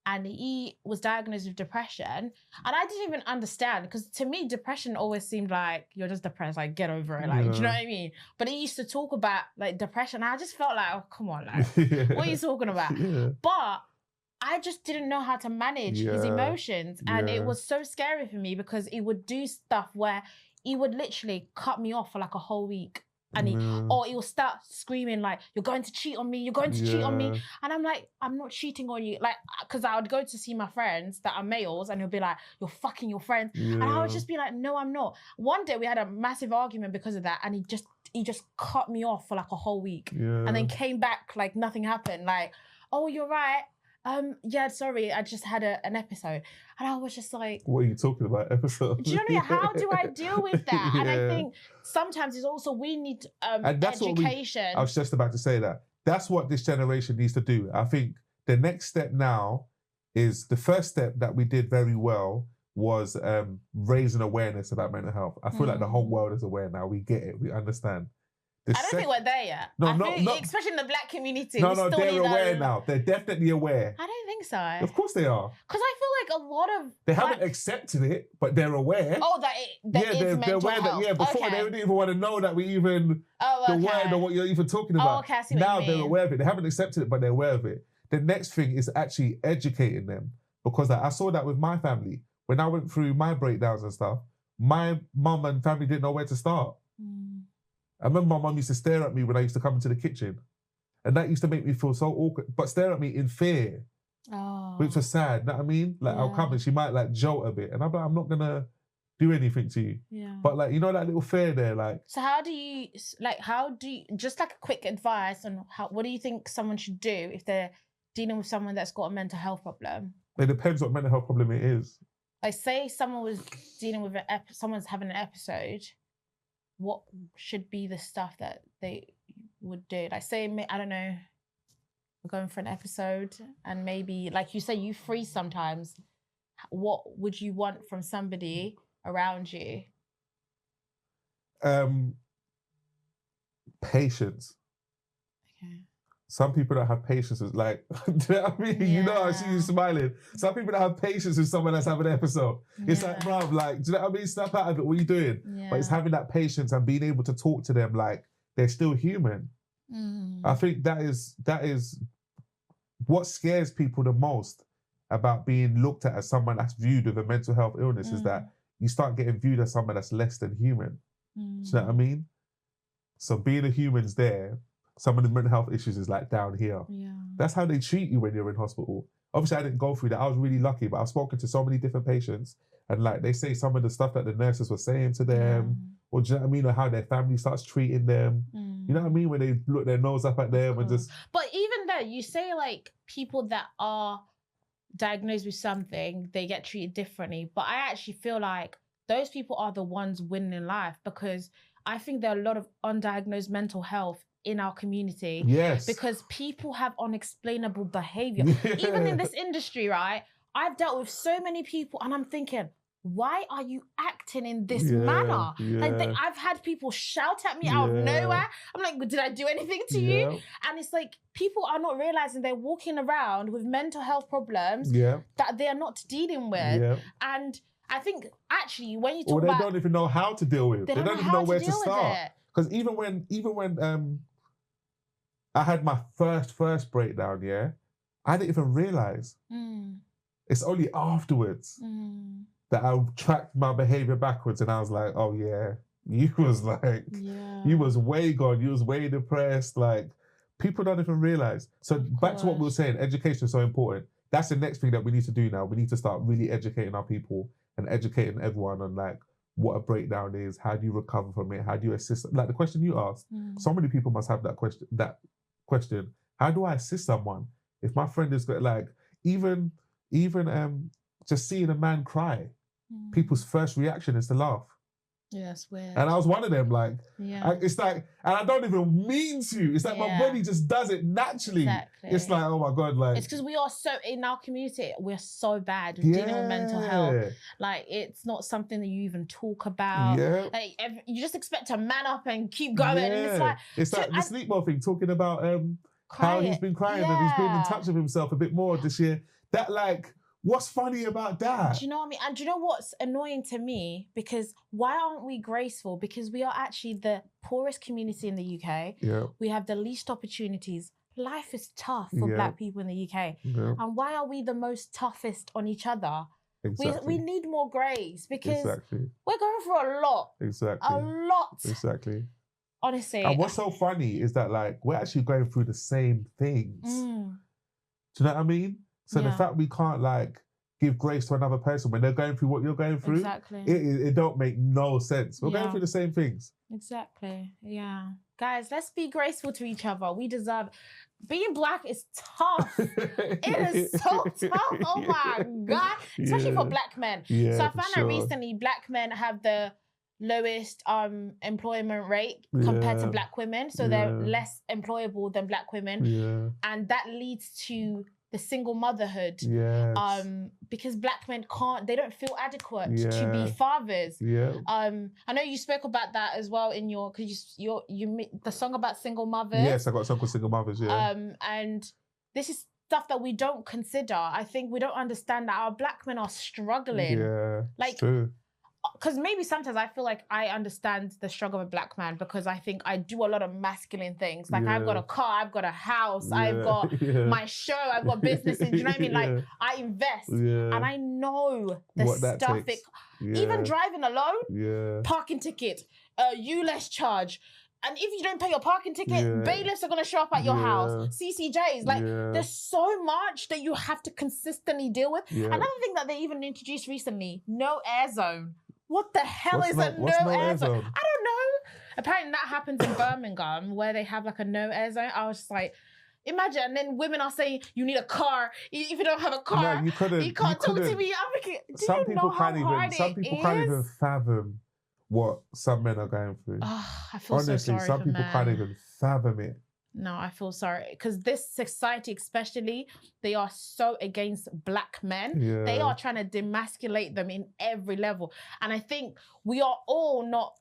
And he was diagnosed with depression. And I didn't even understand because to me, depression always seemed like you're just depressed, like get over it. Like, do you know what I mean? But he used to talk about like depression. And I just felt like, oh, come on, like, what are you talking about? Yeah. But I just didn't know how to manage his emotions. And it was so scary for me because he would do stuff where he would literally cut me off for like a whole week. And he will start screaming like, you're going to cheat on me, you're going to cheat on me. And I'm like, I'm not cheating on you. Like, because I would go to see my friends that are males and he'll be like, you're fucking your friends. And I would just be like, no, I'm not. One day we had a massive argument because of that. And he just cut me off for like a whole week. And then came back like nothing happened. Like, oh, you're right. Yeah, sorry, I just had an episode. And I was just like... What are you talking about, episode? Do you know what I mean? How do I deal with that? And I think sometimes it's also we need and that's education. I was just about to say that. That's what this generation needs to do. I think the next step now is the first step that we did very well was raising awareness about mental health. I feel like the whole world is aware now. We get it. We understand. I don't think we're there yet. No, especially in the black community. No, they're aware now. They're definitely aware. I don't think so. Of course they are. Because I feel like a lot of... They haven't accepted it, but they're aware. Oh, they're aware health. That, before they didn't even want to know that we even... the word or what you're even talking about. Oh, okay, I see what now you mean. They're aware of it. They haven't accepted it, but they're aware of it. The next thing is actually educating them. Because I saw that with my family. When I went through my breakdowns and stuff, my mum and family didn't know where to start. I remember my mum used to stare at me when I used to come into the kitchen. And that used to make me feel so awkward, but stare at me in fear. Oh. Which was sad, know what I mean? Like, I'll come and she might like jolt a bit. And I'm like, I'm not gonna do anything to you. Yeah. But like, you know that little fear there, like... So how do you, just like a quick advice on what do you think someone should do if they're dealing with someone that's got a mental health problem? It depends what mental health problem it is. Like say someone was dealing with someone's having an episode, what should be the stuff that they would do? Like say, I don't know, we're going for an episode and maybe, like you say, you freeze sometimes. What would you want from somebody around you? Patience. Okay. Some people that have patience is like, do you know what I mean? Yeah. You know, I see you smiling. Some people that have patience with someone that's having an episode. It's like, Yeah. bruv, like, do you know what I mean? Snap out of it, what are you doing? Yeah. But it's having that patience and being able to talk to them like they're still human. I think that is what scares people the most about being looked at as someone that's viewed with a mental health illness is that you start getting viewed as someone that's less than human. Do you know what I mean? So being a human's there, some of the mental health issues is like down here. Yeah. That's how they treat you when you're in hospital. Obviously, I didn't go through that. I was really lucky, but I've spoken to so many different patients and like they say some of the stuff that the nurses were saying to them, or do you know what I mean? Or how their family starts treating them. You know what I mean? When they look their nose up at them and just... But even though you say like people that are diagnosed with something, they get treated differently. But I actually feel like those people are the ones winning in life because I think there are a lot of undiagnosed mental health in our community. Yes. Because people have unexplainable behavior. Even in this industry, right? I've dealt with so many people and I'm thinking, why are you acting in this manner? Like I've had people shout at me out of nowhere. I'm like, did I do anything to you? And it's like, people are not realizing they're walking around with mental health problems that they're not deaing with. And I think actually when you talk they about... don't even know how to deal with. They don't even know where to start. Because even when I had my first breakdown, I didn't even realize. It's only afterwards that I tracked my behavior backwards and I was like, oh yeah, you was like, you was way gone. You was way depressed. Like people don't even realize. So back to what we were saying, education is so important. That's the next thing that we need to do now. We need to start really educating our people and educating everyone on like what a breakdown is. How do you recover from it? How do you assist? Like the question you asked, so many people must have that question. How do I assist someone? If my friend has got like, even even just seeing a man cry, people's first reaction is to laugh. Yeah, that's weird. And I was one of them, like, yeah. it's like, and I don't even mean to. It's like my body just does it naturally. Exactly. It's like, oh my God, like. It's because we are so, in our community, we're so bad with dealing with mental health. Like, it's not something that you even talk about. Yeah. Like, you just expect to man up and keep going. And it's like the sleepwell thing, talking about how he's been crying and he's been in touch with himself a bit more this year. That, like, what's funny about that? Do you know what I mean? And do you know what's annoying to me? Because why aren't we graceful? Because we are actually the poorest community in the UK. Yeah. We have the least opportunities. Life is tough for Black people in the UK. Yeah. And why are we the most toughest on each other? Exactly. We need more grace because we're going through a lot. Exactly. A lot. Exactly. Honestly. And what's so funny is that, like, we're actually going through the same things. Do you know what I mean? So the fact we can't, like, give grace to another person when they're going through what you're going through, it don't make no sense. We're going through the same things. Exactly. Yeah. Guys, let's be graceful to each other. We deserve. Being Black is tough. It is so tough. Oh my God. Especially for Black men. Yeah, so I found out recently Black men have the lowest employment rate compared to Black women. So they're less employable than Black women. Yeah. And that leads to the single motherhood. Yes. Because Black men they don't feel adequate to be fathers. Yeah. I know you spoke about that as well in your, because you the song about single mothers. Yes, I got a song called Single Mothers, and this is stuff that we don't consider. I think we don't understand that our Black men are struggling. Yeah, like, true. Because maybe sometimes I feel like I understand the struggle of a Black man because I think I do a lot of masculine things. Like I've got a car, I've got a house, I've got my show, I've got businesses. Do you know what I mean? Like I invest and I know the stuff. Even driving alone, parking ticket, ULEZ charge. And if you don't pay your parking ticket, bailiffs are going to show up at your house. CCJs, like there's so much that you have to consistently deal with. Another thing that they even introduced recently, no air zone. What the hell is a no air zone? I don't know. Apparently that happens in Birmingham where they have like a no air zone. I was just like, imagine, and then women are saying you need a car. If you don't have a car, no, you can't talk to me. I'm like, some people can't even fathom what some men are going through. Oh, I feel honestly, so sorry some for people men. can't even fathom it. No, I feel sorry because this society, especially, they are so against Black men. They are trying to demasculate them in every level, and I think we are all not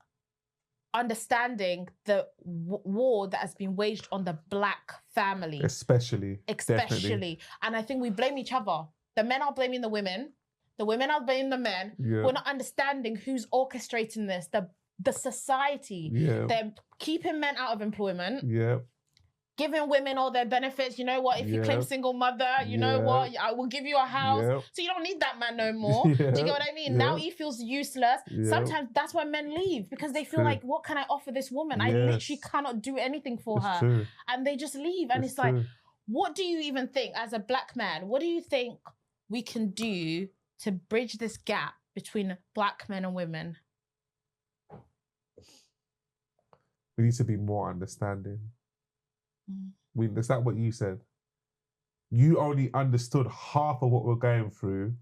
understanding the war that has been waged on the Black family, especially. Definitely. And I think we blame each other. The men are blaming the women. The women are blaming the men. We're not understanding who's orchestrating this. The society. They're keeping men out of employment. Giving women all their benefits. You know what? If you claim single mother, you know what? I will give you a house. So you don't need that man no more. Do you get what I mean? Now he feels useless. Sometimes that's why men leave because they feel like, what can I offer this woman? I literally cannot do anything for her. And they just leave. And it's like, what do you even think as a Black man? What do you think we can do to bridge this gap between Black men and women? We need to be more understanding. Is that what you said? You only understood half of what we're going through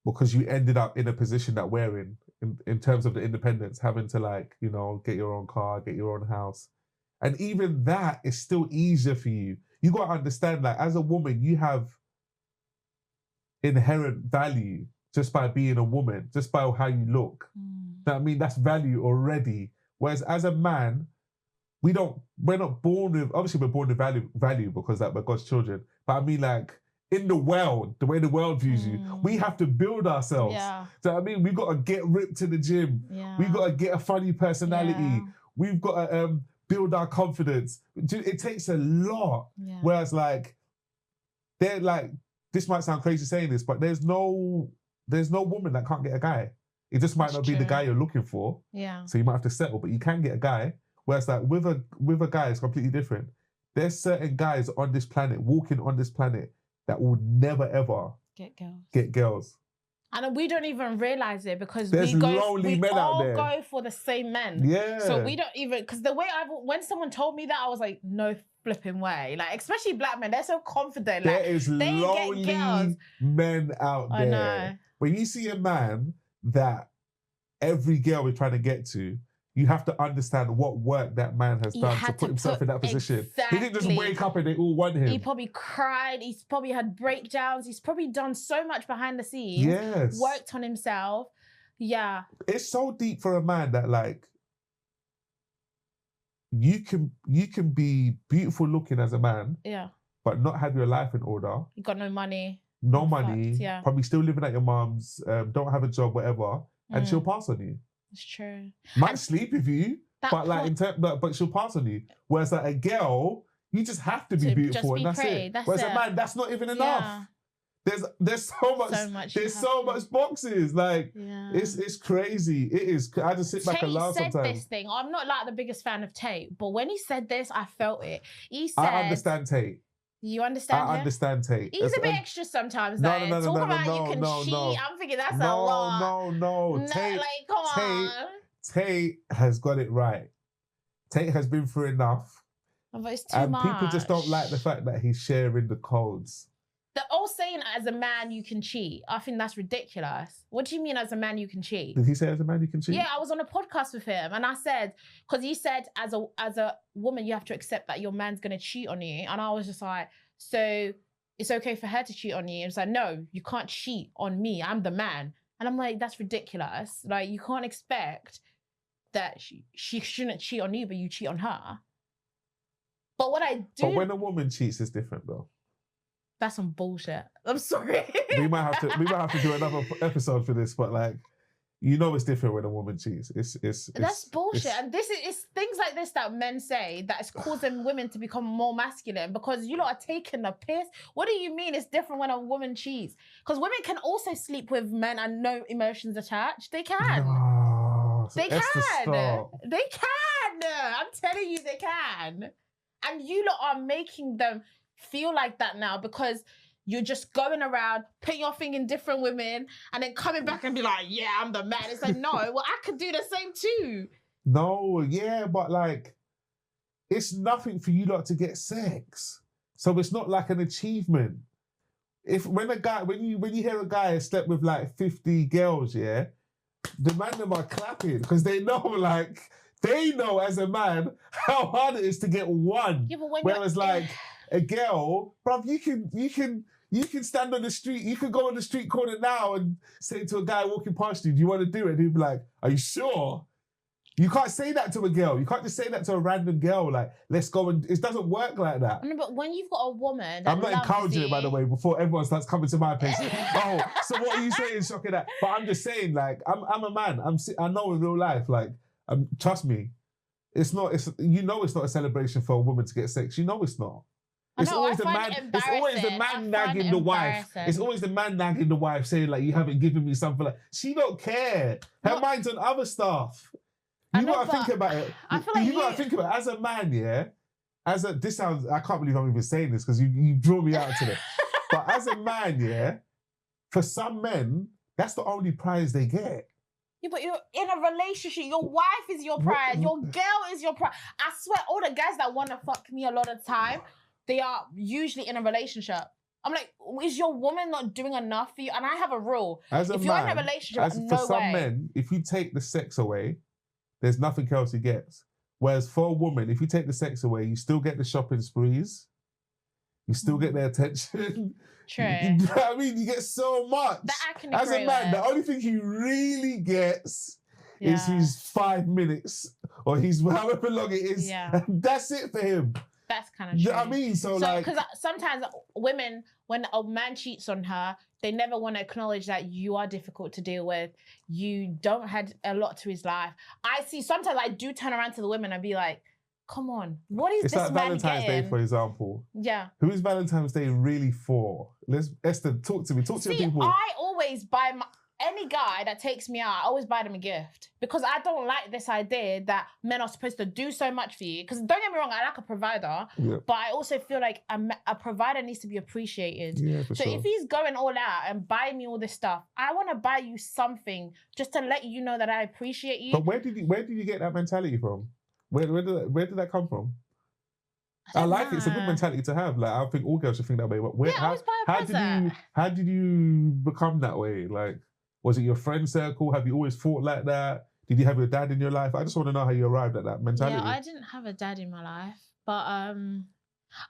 because you ended up in a position that we're in terms of the independence, having to, like, you know, get your own car, get your own house. And even that is still easier for you. You got to understand, like, as a woman, you have inherent value just by being a woman, just by how you look. You know what I mean? That's value already. Whereas as a man, we're not born with, obviously we're born with value because, like, we're God's children. But I mean, like, in the world, the way the world views you, we have to build ourselves. So I mean, we've got to get ripped to the gym. We've got to get a funny personality. We've got to build our confidence. It takes a lot. Whereas, like, they're like, this might sound crazy saying this, but there's no woman that can't get a guy. It just might not be the guy you're looking for. So you might have to settle, but you can get a guy. Whereas, like, with a guy, it's completely different. There's certain guys on this planet, walking on this planet, that will never ever get girls. And we don't even realize it because there's lonely men out there. Go for the same men. So we don't even, because the way when someone told me that, I was like, no flipping way. Like, especially black men, they're so confident. There Like, is they get lonely girls. men out I there. know. When you see a man that every girl is trying to get to, you have to understand what work that man has He done to had put to himself put- in that position. He didn't just Exactly. wake up and they all want him. He probably cried. He's probably had breakdowns. He's probably done so much behind the scenes. Yes. Worked on himself. Yeah. It's so deep for a man that like you can be beautiful looking as a man, Yeah. but not have your life in order. You got no money. No You're money, fucked, yeah. probably still living at your mum's, don't have a job, whatever, and she'll pass on you. It's true. Might sleep with you, That but like point- but she'll pass on you. Whereas like a girl, you just have to be To beautiful just be and that's pretty, it. that's Whereas it. a man, that's not even Yeah. enough. There's so much, So much you there's have so to- much boxes. Like Yeah. it's crazy. It is. I just sit back Tate and laugh said sometimes. this thing. I'm not like the biggest fan of Tate, but when he said this, I felt it. He said, I understand Tate. You understand I him? understand Tate. He's a bit And- extra sometimes. No, Like, no, no, talk no, about no, you can no, cheat. no. I'm thinking that's a lot. No. No, Tate, like, come Tate- on. Tate has got it right. Tate has been through enough. But it's too And much. people just don't like the fact that he's sharing the codes. The old saying, as a man, you can cheat. I think that's ridiculous. What do you mean, as a man, you can cheat? Did he say as a man you can cheat? Yeah, I was on a podcast with him and I said, because he said, as a woman, you have to accept that your man's going to cheat on you. And I was just like, so it's okay for her to cheat on you? And it's like, no, you can't cheat on me. I'm the man. And I'm like, that's ridiculous. Like, you can't expect that she shouldn't cheat on you, but you cheat on her. But what I do... But when a woman cheats, it's different though. That's some bullshit. I'm sorry. We might have to do another episode for this, but like, you know, it's different when a woman cheats. That's bullshit. And this is things like this that men say that is causing women to become more masculine, because you lot are taking the piss. What do you mean it's different when a woman cheats? Because women can also sleep with men and no emotions attached. They can. No, They Esther, can. stop. They can. I'm telling you, they can. And you lot are making them feel like that now because you're just going around, putting your thing in different women, and then coming back and be like, yeah, I'm the man. It's like, no, well, I could do the same too. No, yeah, but like, it's nothing for you lot to get sex. So it's not like an achievement. When you hear a guy has slept with like 50 girls, yeah, the man them are clapping because they know as a man how hard it is to get one. Yeah, but when Whereas you're- like a girl, bruv, you can stand on the street, you can go on the street corner now and say to a guy walking past you, do you want to do it? And he'd be like, are you sure? You can't say that to a girl. You can't just say that to a random girl, like, let's go and... It doesn't work like that. No, but when you've got a woman that I'm not loves encouraging you, it, by the way, before everyone starts coming to my place. Oh, so what are you saying, Shocka? That? But I'm just saying, like, I'm a man. I know in real life, like, trust me, it's not a celebration for a woman to get sex. You know it's not. I It's know, always I the find man. it It's always the embarrassing. I man find nagging it the wife. embarrassing. It's always the man nagging the wife, saying like, "You haven't given me something." Like, she don't care. Her What? mind's on other stuff. I You know, gotta think but about it. I feel like you gotta think about it as a man, yeah. This sounds. I can't believe I'm even saying this because you draw me out to it. But as a man, yeah, for some men, that's the only prize they get. Yeah, but you're in a relationship. Your wife is your prize. Your girl is your prize. I swear, all the guys that want to fuck me a lot of time, they are usually in a relationship. I'm like, is your woman not doing enough for you? And I have a rule. As a If you're in man, a relationship, for no some way. men, if you take the sex away, there's nothing else he gets. Whereas for a woman, if you take the sex away, you still get the shopping sprees. You still get their attention. True. You know what I mean? You get so much. That I can As agree a man, with. the only thing he really gets is Yeah. his 5 minutes or his however long it is. Yeah. And that's it for him. That's kind of You true. know what I mean? So like, because sometimes women, when a man cheats on her, they never want to acknowledge that you are difficult to deal with. You don't have a lot to his life. Sometimes I do turn around to the women and be like, come on, what is it's this like man Valentine's getting? Day, for example. Yeah. Who is Valentine's Day really for? Esther, talk to me. Talk to your See, people. I always buy any guy that takes me out, I always buy them a gift. Because I don't like this idea that men are supposed to do so much for you. Because don't get me wrong, I like a provider. Yeah. But I also feel like a provider needs to be appreciated. Yeah, for So sure. if he's going all out and buying me all this stuff, I want to buy you something just to let you know that I appreciate you. But where did you get that mentality from? Where did that come from? I like it. It's a good mentality to have. Like, I think all girls should think that way. But Yeah, always buy a present. How did you become that way? Like, was it your friend circle? Have you always thought like that? Did you have your dad in your life? I just want to know how you arrived at that mentality. Yeah, I didn't have a dad in my life, but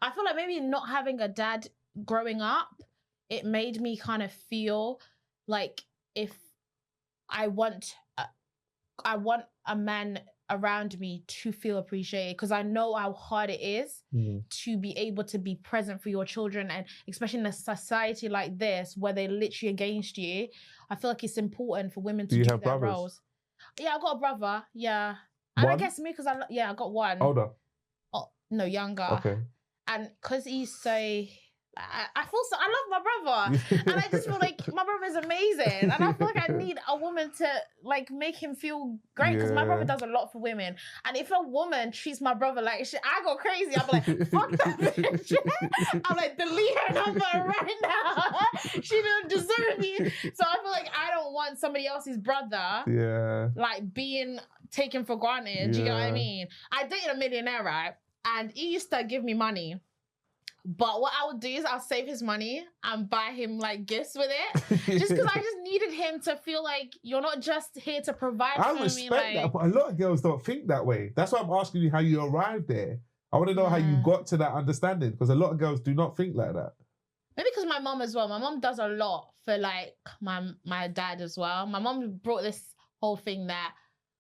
I feel like maybe not having a dad growing up, it made me kind of feel like if I want a man around me to feel appreciated, because I know how hard it is to be able to be present for your children, and especially in a society like this where they're literally against you. I feel like it's important for women to do their roles. Yeah, I got a brother. Yeah, and I guess me because I got one. Older? Oh no, younger. Okay. And because he's so, I feel so, I love my brother. And I just feel like my brother is amazing. And I feel like I need a woman to like make him feel great, because my brother does a lot for women. And if a woman treats my brother like shit, I go crazy. I'm like, fuck that bitch. I'm like, delete her number right now. She don't deserve me. So I feel like I don't want somebody else's brother like being taken for granted. Do you get what I mean? I dated a millionaire, right? And he used to give me money. But what I would do is I'll save his money and buy him like gifts with it. Just because I just needed him to feel like you're not just here to provide for me. I respect that, but a lot of girls don't think that way. That's why I'm asking you how you arrived there. I want to know how you got to that understanding, because a lot of girls do not think like that. Maybe because my mom as well. My mom does a lot for like my dad as well. My mom brought this whole thing that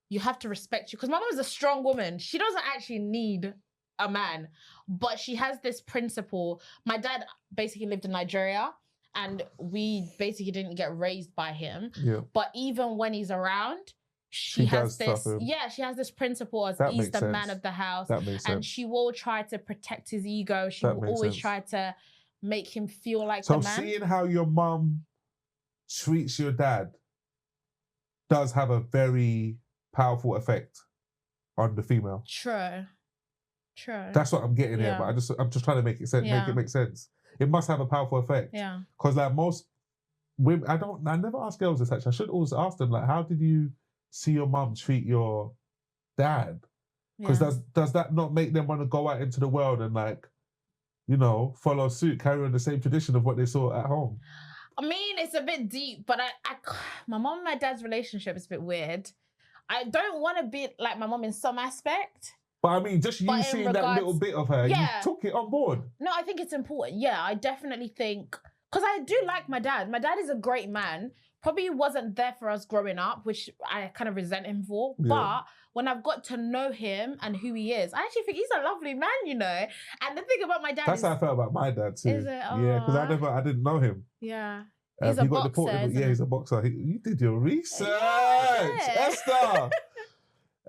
you have to respect you, because my mom is a strong woman. She doesn't actually need a man, but she has this principle. My dad basically lived in Nigeria, and we basically didn't get raised by him. Yeah. But even when he's around, she has this principle as he's the man of the house. That makes sense. And she will try to protect his ego. She will always try to make him feel like the man. So seeing how your mum treats your dad does have a very powerful effect on the female. True. That's what I'm getting here, but I'm just trying to make it make sense. It must have a powerful effect. Yeah. Because like most women, I never ask girls this actually. I should always ask them, like, how did you see your mum treat your dad? Because does that not make them want to go out into the world and like, you know, follow suit, carry on the same tradition of what they saw at home? I mean, it's a bit deep, but my mom and my dad's relationship is a bit weird. I don't want to be like my mom in some aspect. But I mean, just you seeing that little bit of her, you took it on board. No, I think it's important. Yeah, I definitely think, because I do like my dad. My dad is a great man. Probably wasn't there for us growing up, which I kind of resent him for. Yeah. But when I've got to know him and who he is, I actually think he's a lovely man, you know. And the thing about my dad That's how I felt about my dad too. Is it? Yeah, because I didn't know him. Yeah. He's a boxer. He's a boxer. You did your research, Esther.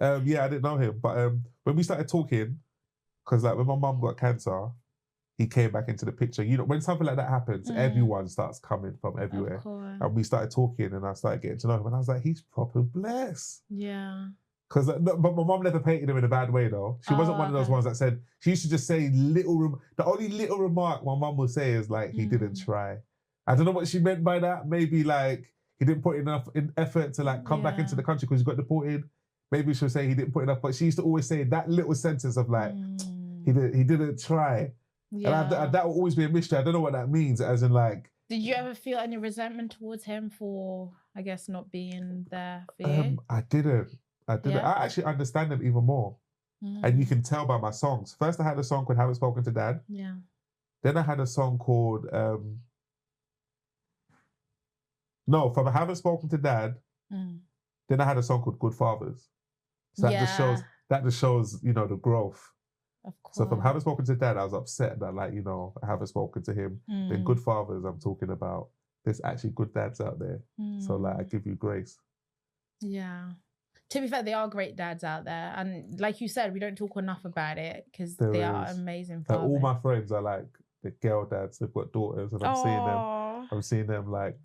Yeah, I didn't know him, but when we started talking, because like when my mum got cancer, he came back into the picture. You know, when something like that happens, everyone starts coming from everywhere. And we started talking, and I started getting to know him, and I was like, he's proper blessed. Yeah. Because, but my mum never painted him in a bad way though. She wasn't one of those ones that said, she used to just say the only little remark my mum would say is like, he didn't try. I don't know what she meant by that. Maybe like he didn't put enough effort to like come back into the country because he got deported. Maybe she'll say he didn't put enough, but she used to always say that little sentence of like, he didn't try. Yeah. And that will always be a mystery. I don't know what that means, as in like. Did you ever feel any resentment towards him for, I guess, not being there for you? I didn't. Yeah. I actually understand him even more. And you can tell by my songs. First I had a song called Haven't Spoken to Dad. Yeah. Then I had a song called, from Haven't Spoken to Dad, then I had a song called Good Fathers. So that just shows, you know, the growth. Of course. So from Haven't Spoken to Dad, I was upset that, like, you know, I haven't spoken to him. Then Good Fathers, I'm talking about there's actually good dads out there. So like, I give you grace. Yeah. To be fair, there are great dads out there. And like you said, we don't talk enough about it because they are amazing fathers. All my friends are like the girl dads, they've got daughters, and I'm seeing them like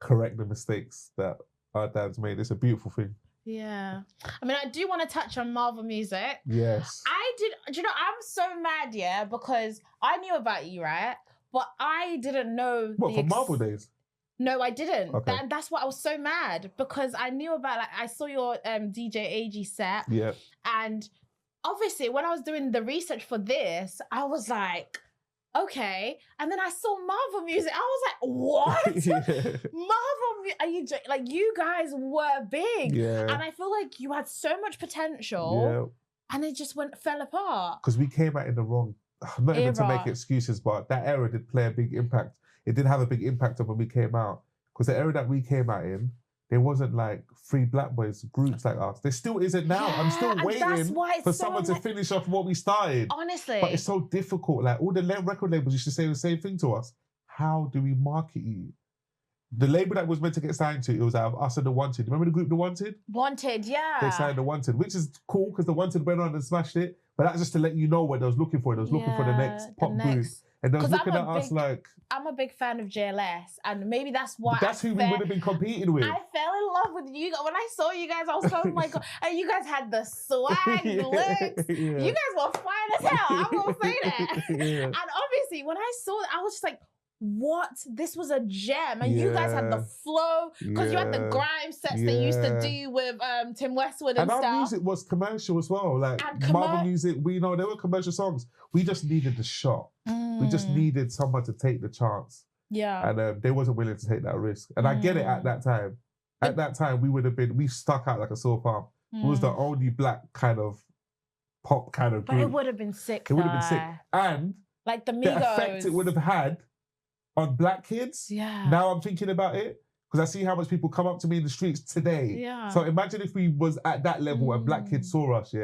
correct the mistakes that our dads made. It's a beautiful thing. Yeah. I mean, I do want to touch on Marvell music. Yes. Do you know, I'm so mad, yeah, because I knew about you, right? But I didn't know. What, from Marvell days? No, I didn't. Okay. That's what I was so mad, because I knew about, like, I saw your DJ AG set. Yeah. And obviously, when I was doing the research for this, I was like, okay. And then I saw Marvel music. I was like, what? Marvel, are you like, you guys were big. Yeah. And I feel like you had so much potential and it just fell apart. Because we came out in the wrong, not even to make excuses, but that era did play a big impact. It did have a big impact on when we came out. Because the era that we came out in, there wasn't like free black boys groups like us. There still isn't now. I'm still waiting for someone to finish off what we started. Honestly. But it's so difficult. Like all the record labels used to say the same thing to us. How do we market you? The label that was meant to get signed to, it was out of us and The Wanted. Remember the group The Wanted? Wanted, yeah. They signed The Wanted, which is cool because The Wanted went on and smashed it. But that's just to let you know what they was looking for. They was looking for the next pop group. And they was looking at us like... I'm a big fan of JLS, and maybe that's why that's who we would have been competing with. I fell in love with you. When I saw you guys, I was like, oh my God. And you guys had the swag, the looks. You guys were fine as hell. I'm going to say that. And obviously, when I saw it, I was just like, what? This was a gem. And you guys had the flow, because you had the grime sets they used to do with Tim Westwood and stuff. And our music was commercial as well. Like Marvel music, we know there were commercial songs. We just needed the shot. We just needed someone to take the chance. Yeah. And they wasn't willing to take that risk. And I get it at that time. At that time, we stuck out like a sore thumb. It was the only black kind of pop kind of group. But it would have been sick, It would have been sick. And like the effect it would have had on black kids. Yeah. Now I'm thinking about it, because I see how much people come up to me in the streets today. Yeah. So imagine if we was at that level and black kids saw us,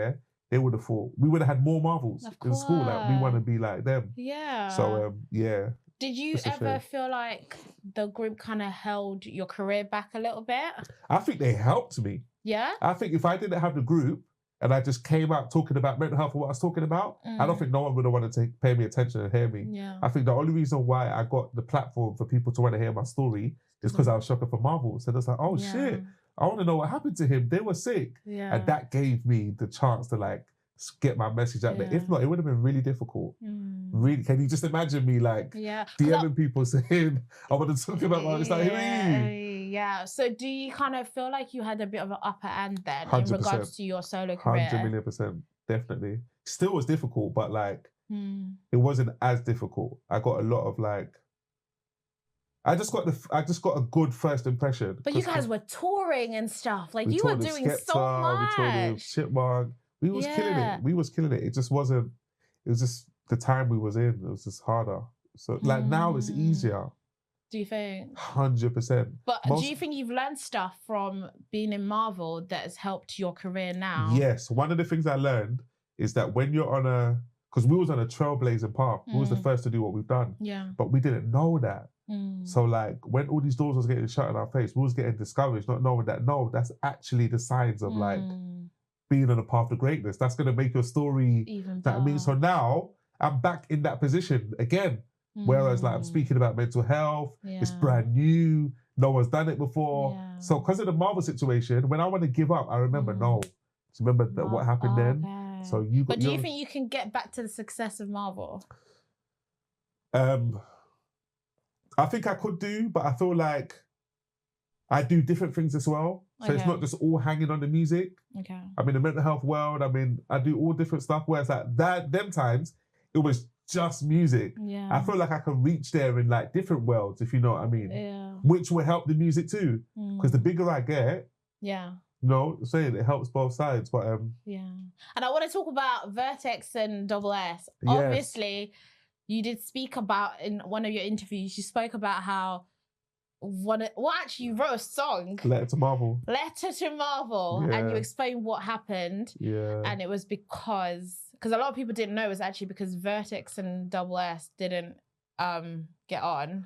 they would have thought, we would have had more Marvels in school. Like, we want to be like them. Yeah. So, yeah. Did you ever feel like the group kind of held your career back a little bit? I think they helped me. Yeah? I think if I didn't have the group and I just came out talking about mental health and what I was talking about, I don't think no one would have wanted to pay me attention and hear me. Yeah. I think the only reason why I got the platform for people to want to hear my story is because I was Shocka for Marvel. So it's like, oh shit, I want to know what happened to him. They were sick. Yeah. And that gave me the chance to like get my message out there. If not, it would have been really difficult. Really, can you just imagine me like DMing people saying, I want to talk about my, it's like, yeah. So do you kind of feel like you had a bit of an upper hand then 100%. in regards to your solo career? 100,000,000%, definitely. Still was difficult, but like, it wasn't as difficult. I got a lot of like, I just got a good first impression. But you guys were touring and stuff. Like you were doing Skepta, so much. We toured with Chipmunk. We was killing it. We was killing it. It just wasn't, it was just the time we was in. It was just harder. So like now it's easier. Do you think? 100%. But do you think you've learned stuff from being in Marvel that has helped your career now? Yes. One of the things I learned is that when you're on because we was on a trailblazing path. We was the first to do what we've done. Yeah. But we didn't know that. So like when all these doors was getting shut in our face, we was getting discouraged, not knowing that, no, that's actually the signs of like being on a path to greatness. That's going to make your story even better. I mean, so now I'm back in that position again. Whereas like I'm speaking about mental health, it's brand new, no one's done it before. So because of the Marvel situation, when I want to give up, I remember, no. Remember what happened then? So you got But do you think you can get back to the success of Marvel? I think I could do, but I feel like I do different things as well. So it's not just all hanging on the music. Okay. I'm in the mental health world. I mean, I do all different stuff. Whereas like them times, it was just music. Yeah. I feel like I can reach there in like different worlds, if you know what I mean. Yeah. Which will help the music too. Because the bigger I get, saying it helps both sides. But yeah. And I want to talk about Vertex and Double S. Obviously, you did speak about in one of your interviews, you spoke about how actually you wrote a song. Letter to Marvel. And you explained what happened. Yeah. And it was because a lot of people didn't know it was actually because Vertex and Double S didn't get on.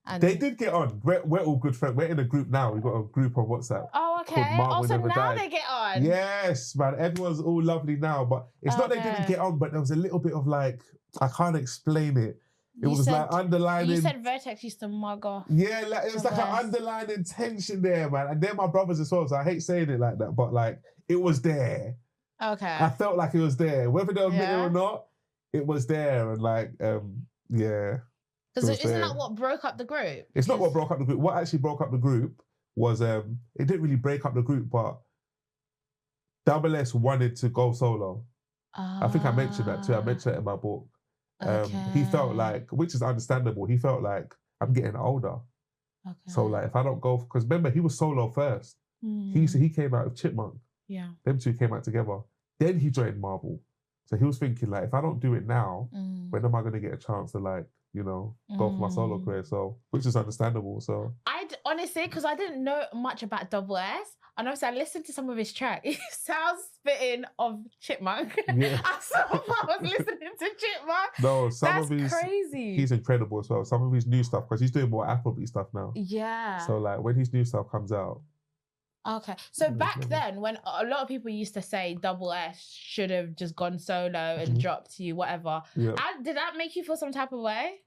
And they did get on. We're all good friends. We're in a group now. We've got a group on WhatsApp. Oh, okay. Also now they get on. Yes, man. Everyone's all lovely now. But it's not they didn't get on, but there was a little bit of like, I can't explain it. It was like underlining. You said Vertex used to mug off. Yeah, like, it was like an underlining tension there, man. And they're my brothers as well, so I hate saying it like that, but like, it was there. Okay. I felt like it was there. Whether they'll admit it or not, it was there. And like, yeah. Because isn't that what broke up the group? It's not what broke up the group. What actually broke up the group was, it didn't really break up the group, but Double S wanted to go solo. I think I mentioned that too. I mentioned it in my book. He felt like, which is understandable, he felt like, I'm getting older. Okay. So like, if I don't go, because remember, he was solo first. He came out with Chipmunk. Yeah. Them two came out together. Then he joined Marvel. So he was thinking like, if I don't do it now, when am I going to get a chance to like, you know, go for my solo career? So, which is understandable. So honestly, because I didn't know much about Double S, and obviously I listened to some of his track. He sounds spitting of Chipmunk. Yeah. I was listening to Chipmunk. No, That's crazy. He's incredible as well. Some of his new stuff, because he's doing more Afrobeat stuff now. Yeah. So like when his new stuff comes out. Okay. So back then, when a lot of people used to say Double S should have just gone solo and dropped you, whatever. Yeah. Did that make you feel some type of way?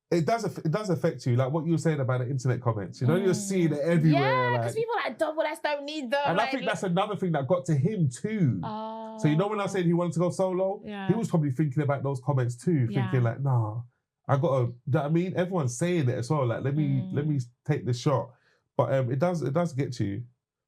It does affect you, like what you were saying about the internet comments. You know, you're seeing it everywhere. Yeah, because like, people like Double S don't need them. And I think that's another thing that got to him too. Oh. So you know when I said he wanted to go solo, he was probably thinking about those comments too, thinking like, nah, I gotta. You know what I mean, everyone's saying it as well. Like, let me take the shot. But it does get to you.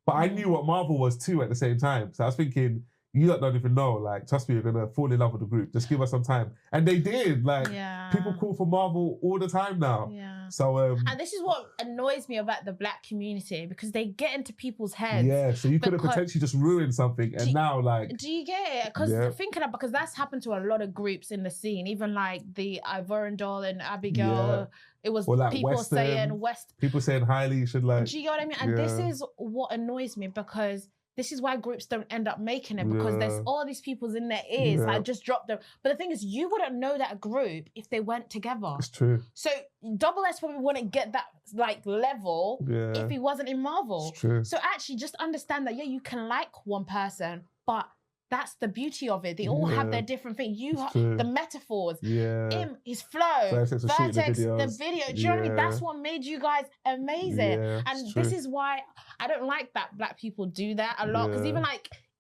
But I knew what Marvel was too at the same time. So I was thinking, you don't even know. Like, trust me, you're gonna fall in love with the group. Just give us some time. And they did. Like, people call for Marvel all the time now. Yeah. So and this is what annoys me about the Black community, because they get into people's heads. Yeah. So you could have potentially just ruined something, and now like. Do you get it? Because thinking about, because that's happened to a lot of groups in the scene. Even like the Ivorian and Abigail. Yeah. It was like people Western, saying people saying highly, you should like. Do you get what I mean? And this is what annoys me, because this is why groups don't end up making it, because there's all these people's in their ears, like just drop them. But the thing is, you wouldn't know that group if they went together. It's true. So Double S probably wouldn't get that like level if he wasn't in Marvel. It's true. So actually just understand that, you can like one person, but that's the beauty of it. They all have their different thing. The metaphors, him, his flow, Vertex, the video. Do you know what I mean? That's what made you guys amazing. And this is why I don't like that Black people do that a lot. Because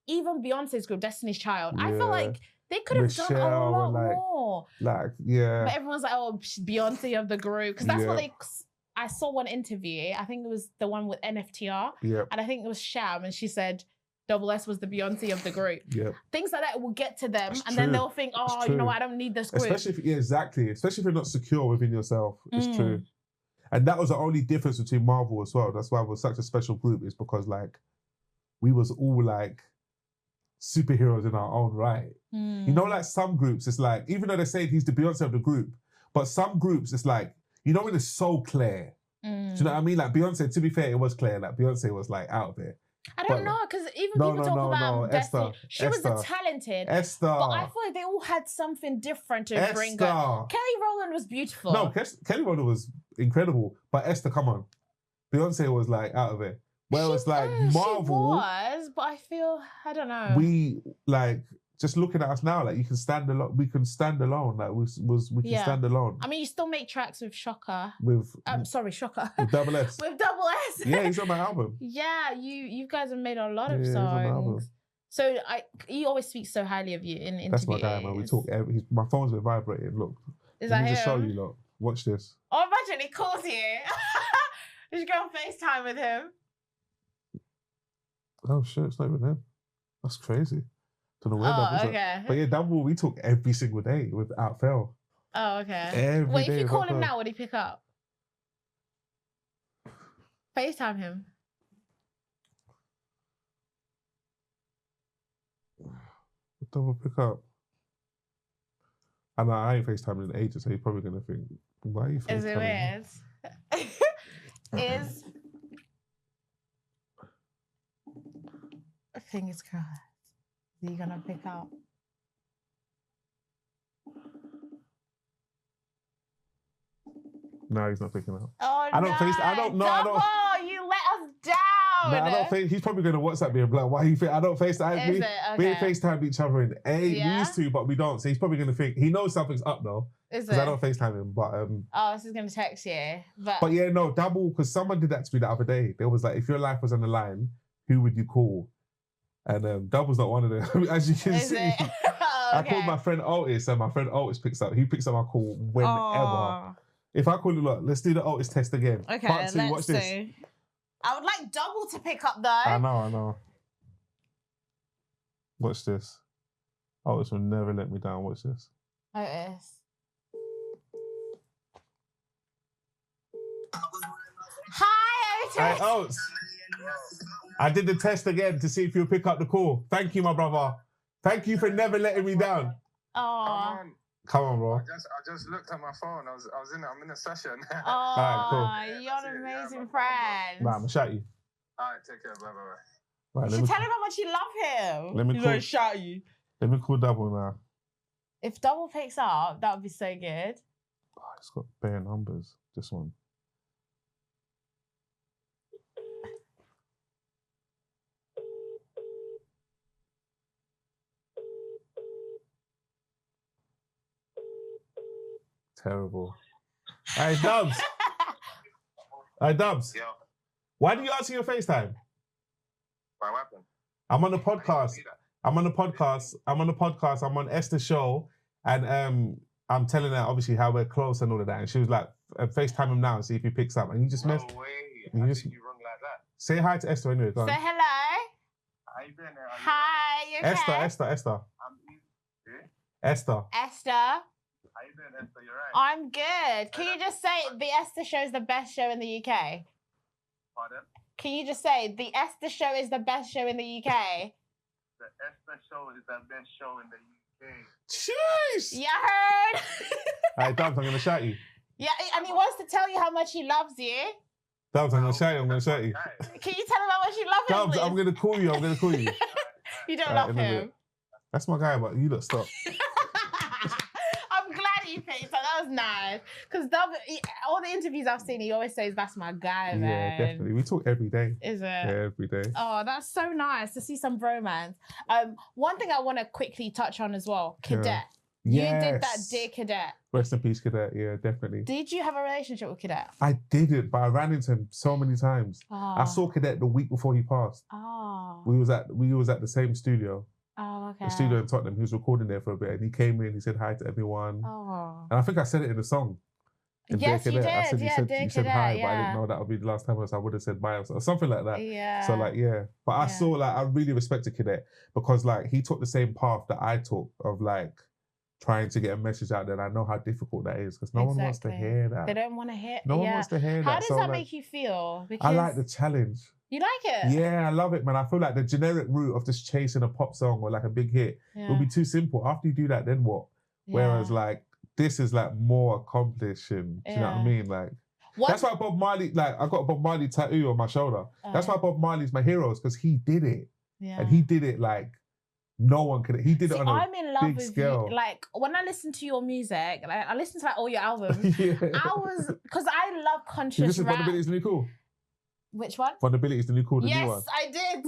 even Beyonce's group, Destiny's Child, I feel like they could have done a lot more. But everyone's like, oh, Beyonce of the group. Because that's what I saw one interview. I think it was the one with NFTR. And I think it was Sham. And she said, Double S was the Beyonce of the group. Things like that will get to them, then they'll think, oh, you know what, I don't need this group. Especially if you're not secure within yourself. It's true. And that was the only difference between Marvel as well. That's why it was such a special group, is because like we was all like superheroes in our own right. You know, like some groups, it's like, even though they're saying he's the Beyonce of the group, but some groups, it's like, you know when it's so clear. Do you know what I mean? Like Beyonce, to be fair, it was clear. Like Beyonce was like out there. I don't know, because even people talk about Destiny. She was the talented. Esther. But I feel like they all had something different to bring up. Kelly Rowland was beautiful. No, Kelly Rowland was incredible. But Esther, come on. Beyonce was like out of it. Well, it's like Marvel. She was, but I feel, I don't know. We like, just looking at us now, like you can stand alone. We can stand alone. Like we can stand alone. I mean, you still make tracks with Shocka. Shocka. With Double S. With Double S. Yeah, he's on my album. Yeah, you guys have made a lot of songs. So he always speaks so highly of you in interviews. That's my guy, man. We talk. My phone's been vibrating. Look, let me just show you. Look, watch this. Oh, imagine he calls you. You should go on FaceTime with him. Oh shit, it's not even him. That's crazy. Don't know where that was. But yeah, Double, we talk every single day without fail. Oh, okay. Every day if you call him now, would he pick up? FaceTime him. Double pick up. And I ain't FaceTiming in ages, so he's probably going to think, why are you FaceTiming? Is it weird? Fingers crossed. Is he gonna pick up? No, he's not picking up. Oh, I don't know. You let us down. No, I don't think he's probably gonna WhatsApp me and be like, why you think I don't FaceTime me? We ain't FaceTime each other in we used to, but we don't. So he's probably gonna think he knows something's up though. Because I don't FaceTime him, but so he's gonna text you. But yeah, no, Double, because someone did that to me the other day. They was like, if your life was on the line, who would you call? And Double's not one of them, as you can see. I called my friend Otis, and my friend Otis picks up. He picks up my call whenever. If I call him, look, let's do the Otis test again. Okay, Part 2, watch this. I would like double to pick up though. I know. Watch this. Oh, this will never let me down. Watch this. Otis. Hi, Otis. Hey, Otis. I did the test again to see if you'll pick up the call. Thank you, my brother. Thank you for never letting me down. Oh. Come on, bro. I just looked at my phone. I'm in a session. Oh, Alright, you're an amazing friend. Nah, I'm gonna shout you. All right, take care. Bye. Right, You should tell him how much you love him. Let me He's call- gonna shout you. Let me call Double now. If Double picks up, that would be so good. Oh, it's got bare numbers. This one. Terrible. Hey, Dubs. Hey, Dubs. Yo, Why do you answer your FaceTime? what happened? I'm on the podcast. I'm on Esther's show, and I'm telling her obviously how we're close and all of that. And she was like, FaceTime him now and see if he picks up. And you just messed. No way. You How just- did you wrong like that? Say hi to Esther anyway. Go on. Say hello. How you been? Hi, you okay? Esther. I'm easy. Esther. Esther. How you been, Esther? You're right. I'm good. Can you just say the Esther show is the best show in the UK? Pardon? Can you just say the Esther show is the best show in the UK? The Esther show is the best show in the UK. Jeez. You heard? Hey, Dubs, I'm gonna shout you. Yeah, and he wants to tell you how much he loves you. Dubs, I'm gonna shout you. Right. Can you tell him how much you love him, Dubs, please? I'm gonna call you. You don't Alright, love in a him. bit. That's my guy, but you look stop. I'm glad he picked up. That was nice. Because all the interviews I've seen, he always says, that's my guy, man. Yeah, definitely. We talk every day. Is it? Yeah, every day. Oh, that's so nice to see some bromance. One thing I want to quickly touch on as well, Cadet. Yes. You did that, dear Cadet. Rest in peace, Cadet. Yeah, definitely. Did you have a relationship with Cadet? I didn't, but I ran into him so many times. Oh. I saw Cadet the week before he passed. Oh. We was at the same studio, Oh, okay. the studio in Tottenham. He was recording there for a bit, and he came in. He said hi to everyone, Oh. and I think I said it in the song. In Yes, Dear you Cadet. I did. said, Yeah, you said, Dear you said Cadet, hi, but I yeah. didn't know that would be the last time I would have said bye or something like that. Yeah. So like, yeah. But I Yeah. saw, like, I really respected Cadet because like he took the same path that I took of like trying to get a message out there. And I know how difficult that is because no one wants to Exactly. hear that. They don't want to hear. No one yeah. wants to hear How that. does So, that like, make you feel? Because I like the challenge. You like it? Yeah, I love it, man. I feel like the generic route of just chasing a pop song or like a big hit, Yeah. it would be too simple. After you do that, then what? Whereas like this is like more accomplishing. Do you know what I Yeah. mean? Like that's why Bob Marley, like I got a Bob Marley tattoo on my shoulder. That's why Bob Marley's my hero, because he did it. Yeah. And he did it like no one could. He did See, it on a I'm in love big with scale. you. Like when I listen to your music, like, I listen to like all your albums. Yeah. I was because I love Is conscious this rap. Vulnerability is the new cool? Which one? Vulnerability is the new cool, the new Yes, one. I did.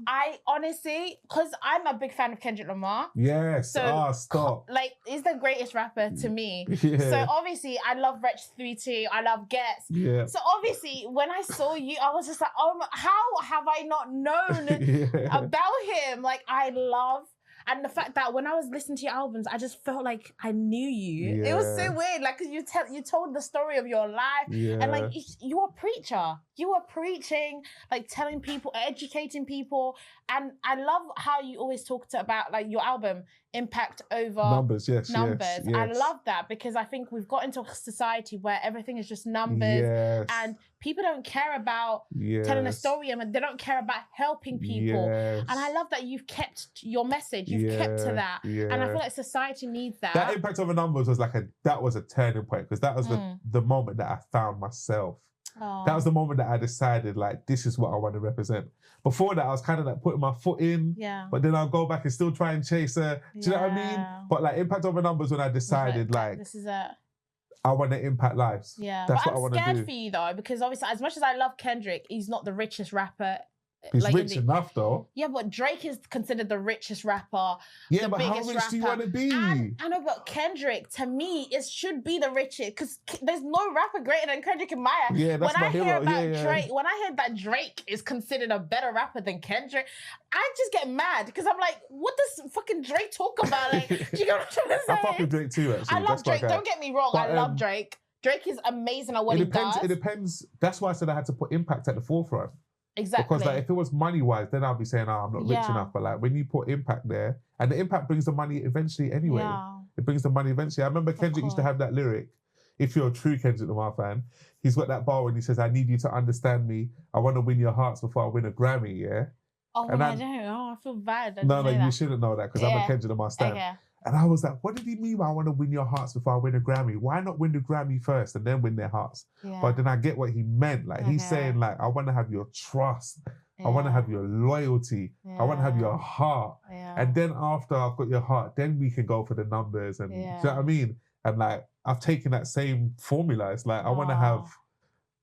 I honestly, because I'm a big fan of Kendrick Lamar. Yes. So, Stop. Like, he's the greatest rapper to me. Yeah. So obviously, I love Wretch 3T. I love Gets. Yeah. So obviously, when I saw you, I was just like, oh, how have I not known Yeah. about him? Like, I love. And the fact that when I was listening to your albums, I just felt like I knew you. It was so Yeah. weird. Like, 'cause you told the story of your life. Yeah. And like, you were a preacher. You were preaching, like telling people, educating people. And I love how you always talked about like your album, Impact Over Numbers, yes. Numbers. Yes, I yes. love that because I think we've got into a society where everything is just numbers. Yes. And people don't care about telling a story and they don't care about helping people. Yes. And I love that you've kept your message. You've kept to that. Yeah. And I feel like society needs that. That Impact Over Numbers was like that was a turning point because that was the moment that I found myself. Oh. That was the moment that I decided like this is what I want to represent. Before that, I was kind of like putting my foot in, Yeah. but then I'll go back and still try and chase her. Do you know what I mean? Yeah. But like Impact Over Numbers, when I decided like This is it. I want to impact lives. Yeah. That's But what I I'm want to scared do. for you though, because obviously as much as I love Kendrick, he's not the richest rapper. He's like, rich enough though. Yeah, but Drake is considered the richest rapper. Yeah, the but how biggest rich do you rapper. want to be? And I know, but Kendrick, to me, it should be the richest because there's no rapper greater than Kendrick in my eyes. Yeah, that's when my I hear hero. about Yeah, yeah. Drake, when I heard that Drake is considered a better rapper than Kendrick, I just get mad because I'm like, what does fucking Drake talk about? Like, do you get what I'm trying to say? I fuck with Drake too, actually. I love That's my Drake. guy. Don't get me wrong. But, I love Drake. Drake is amazing at what It he depends. does. It depends. That's why I said I had to put Impact at the forefront. Exactly. Because like if it was money-wise, then I'll be saying, I'm not rich enough. But like when you put impact there, and the impact brings the money eventually anyway. Yeah. It brings the money eventually. I remember Kendrick used to have that lyric, if you're a true Kendrick Lamar fan, he's got that bar when he says, I need you to understand me. I want to win your hearts before I win a Grammy, yeah? Oh, and I don't know. I feel bad. No, you shouldn't know that because I'm a Kendrick Lamar stan. Okay. And I was like, what did he mean by I want to win your hearts before I win a Grammy? Why not win the Grammy first and then win their hearts? Yeah. But then I get what he meant. Like he's saying like, I want to have your trust. I want to have your loyalty. I want to have your heart. And then after I've got your heart, then we can go for the numbers. And do you know what I mean? And like, I've taken that same formula. It's like, I want to have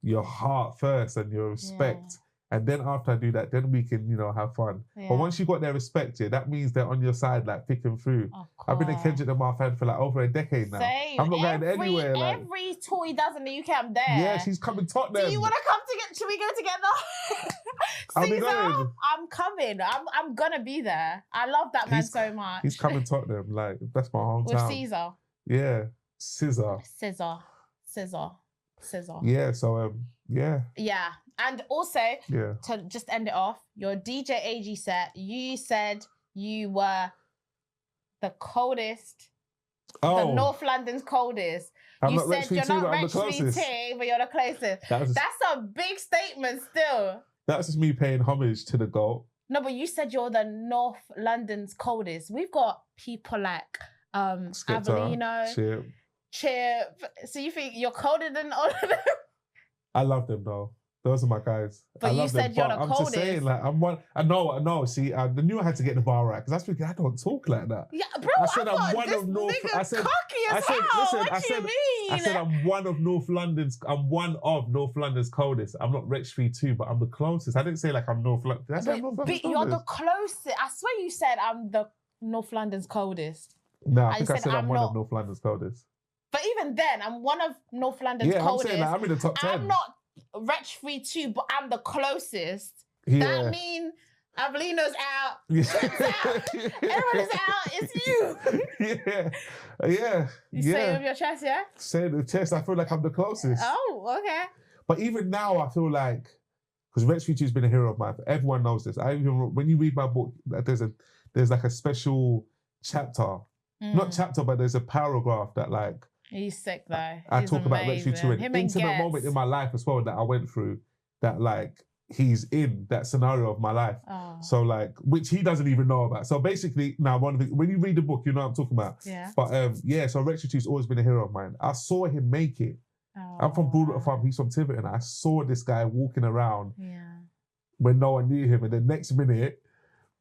your heart first and your respect. And then after I do that, then we can, have fun. But once you got their respect, that means they're on your side, like thick and through. I've been a Kendrick Lamar fan for like over a decade now. Same. I'm not going anywhere. Like, every tour he does in the UK, I'm there. Yeah, she's coming Tottenham. Do you want to come together? Should we go together? I'll be Caesar, going. I'm coming. I'm gonna be there. I love that man so much. He's coming Tottenham. Like, that's my hometown. With Caesar. Yeah. Scissor. Yeah, so yeah. Yeah. And also, to just end it off, your DJ AG set, you said you were the coldest, the North London's coldest. I'm you not said you're not Rich VT, but you're the closest. That's a big statement still. That's just me paying homage to the GOAT. No, but you said you're the North London's coldest. We've got people like Avellino, Chip. So you think you're colder than all of them? I love them though. Those are my guys. But you said you're the coldest. I'm just saying, like, I'm one. I know. See, I knew I had to get the bar right because that's because I don't talk like that. Yeah, bro. I said I'm one of North. I said, listen. What do you mean? I said I'm one of North London's. I'm one of North London's coldest. I'm not Rextree 2, but I'm the closest. I didn't say like I'm North London. Did I say I'm North London's coldest? You're the closest. I swear you said I'm the North London's coldest. No, I think I said I'm one of North London's coldest. But even then, I'm one of North London's coldest. I'm saying like, I'm in the top 10. I'm not Rextree 2, but I'm the closest. Yeah. That means Avellino's out. Everyone is out. It's you. Yeah. You say it with your chest, yeah? Say it with the chest. I feel like I'm the closest. Oh, okay. But even now, I feel like, because Rextree 2 has been a hero of mine. Everyone knows this. When you read my book, there's like a special chapter. Not chapter, but there's a paragraph that like, he's sick though. I talk about Rextree 2, an intimate moment in my life as well that I went through that like he's in that scenario of my life. So like, which he doesn't even know about. So basically, now when you read the book, you know what I'm talking about. Yeah. But so Rextree 2's always been a hero of mine. I saw him make it. I'm from Broadwater Farm, he's from Tiverton. I saw this guy walking around when no one knew him. And the next minute,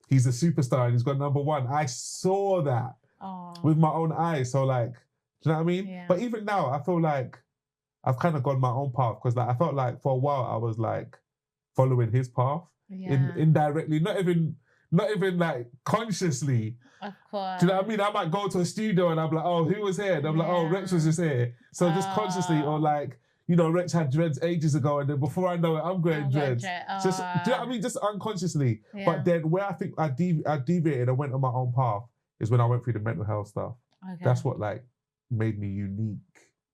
he's a superstar and he's got #1. I saw that with my own eyes. So like, do you know what I mean? Yeah. But even now, I feel like I've kind of gone my own path because like I felt like for a while I was like following his path indirectly, not even like consciously. Of course. Do you know what I mean? I might go to a studio and I'm like, oh, who was here? And I'm like, oh, Rex was just here. So just consciously, or like, Rex had dreads ages ago, and then before I know it, I'm growing dreads. Just, do you know what I mean? Just unconsciously. Yeah. But then where I think I deviated and went on my own path is when I went through the mental health stuff. Okay. That's what like made me unique.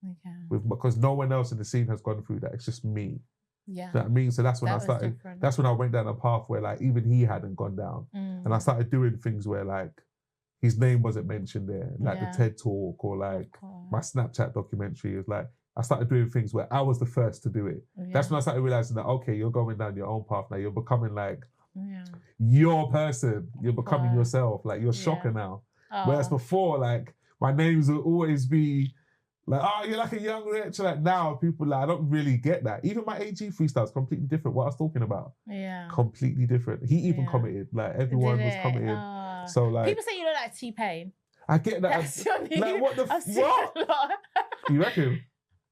Okay. Because no one else in the scene has gone through that. It's just me. Yeah. Do you know what I mean? So that's when I started. Different. That's when I went down a path where like even he hadn't gone down, and I started doing things where like his name wasn't mentioned there, like the TED Talk or like my Snapchat documentary. Is like I started doing things where I was the first to do it. Yeah. That's when I started realizing that okay, you're going down your own path now. You're becoming like your person. You're becoming yourself. Like you're Shocka now. Whereas before, like my names will always be like, oh, you're like a young Rich. Like now, people like I don't really get that. Even my AG freestyle is completely different. What I was talking about, completely different. He even commented. Like everyone was commenting. So like people say you look like T-Pain. I get that. That's your name. Like what the what? You reckon?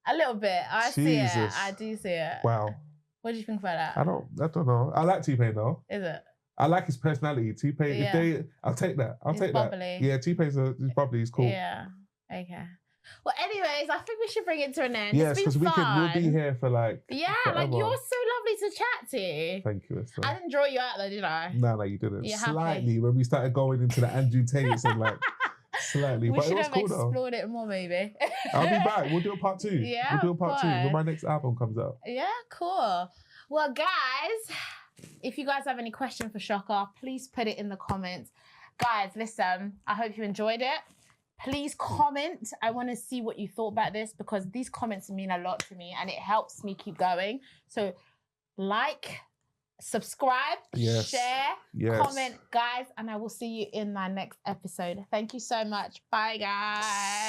A little bit. I see it. I do see it. Wow. What do you think about that? I don't know. I like T-Pain though. Is it? I like his personality. T-Pain. I'll take that. I'll take bubbly. That. Yeah, T-Pain's bubbly. He's cool. Yeah. Okay. Well, anyways, I think we should bring it to an end. Yes, because we'll be here for like forever. Like you're so lovely to chat to. Thank you, Esther. I didn't draw you out though, did I? No, you didn't. You're slightly happy. When we started going into the Andrew Tates and like slightly, we but should it was have cool explored it more, maybe. I'll be back. We'll do a part 2. Yeah, we'll do a part 2 when my next album comes out. Yeah, cool. Well, guys, if you guys have any questions for Shocka, please put it in the comments. Guys, listen, I hope you enjoyed it. Please comment. I want to see what you thought about this because these comments mean a lot to me and it helps me keep going. So like, subscribe, share, comment, guys, and I will see you in my next episode. Thank you so much. Bye, guys.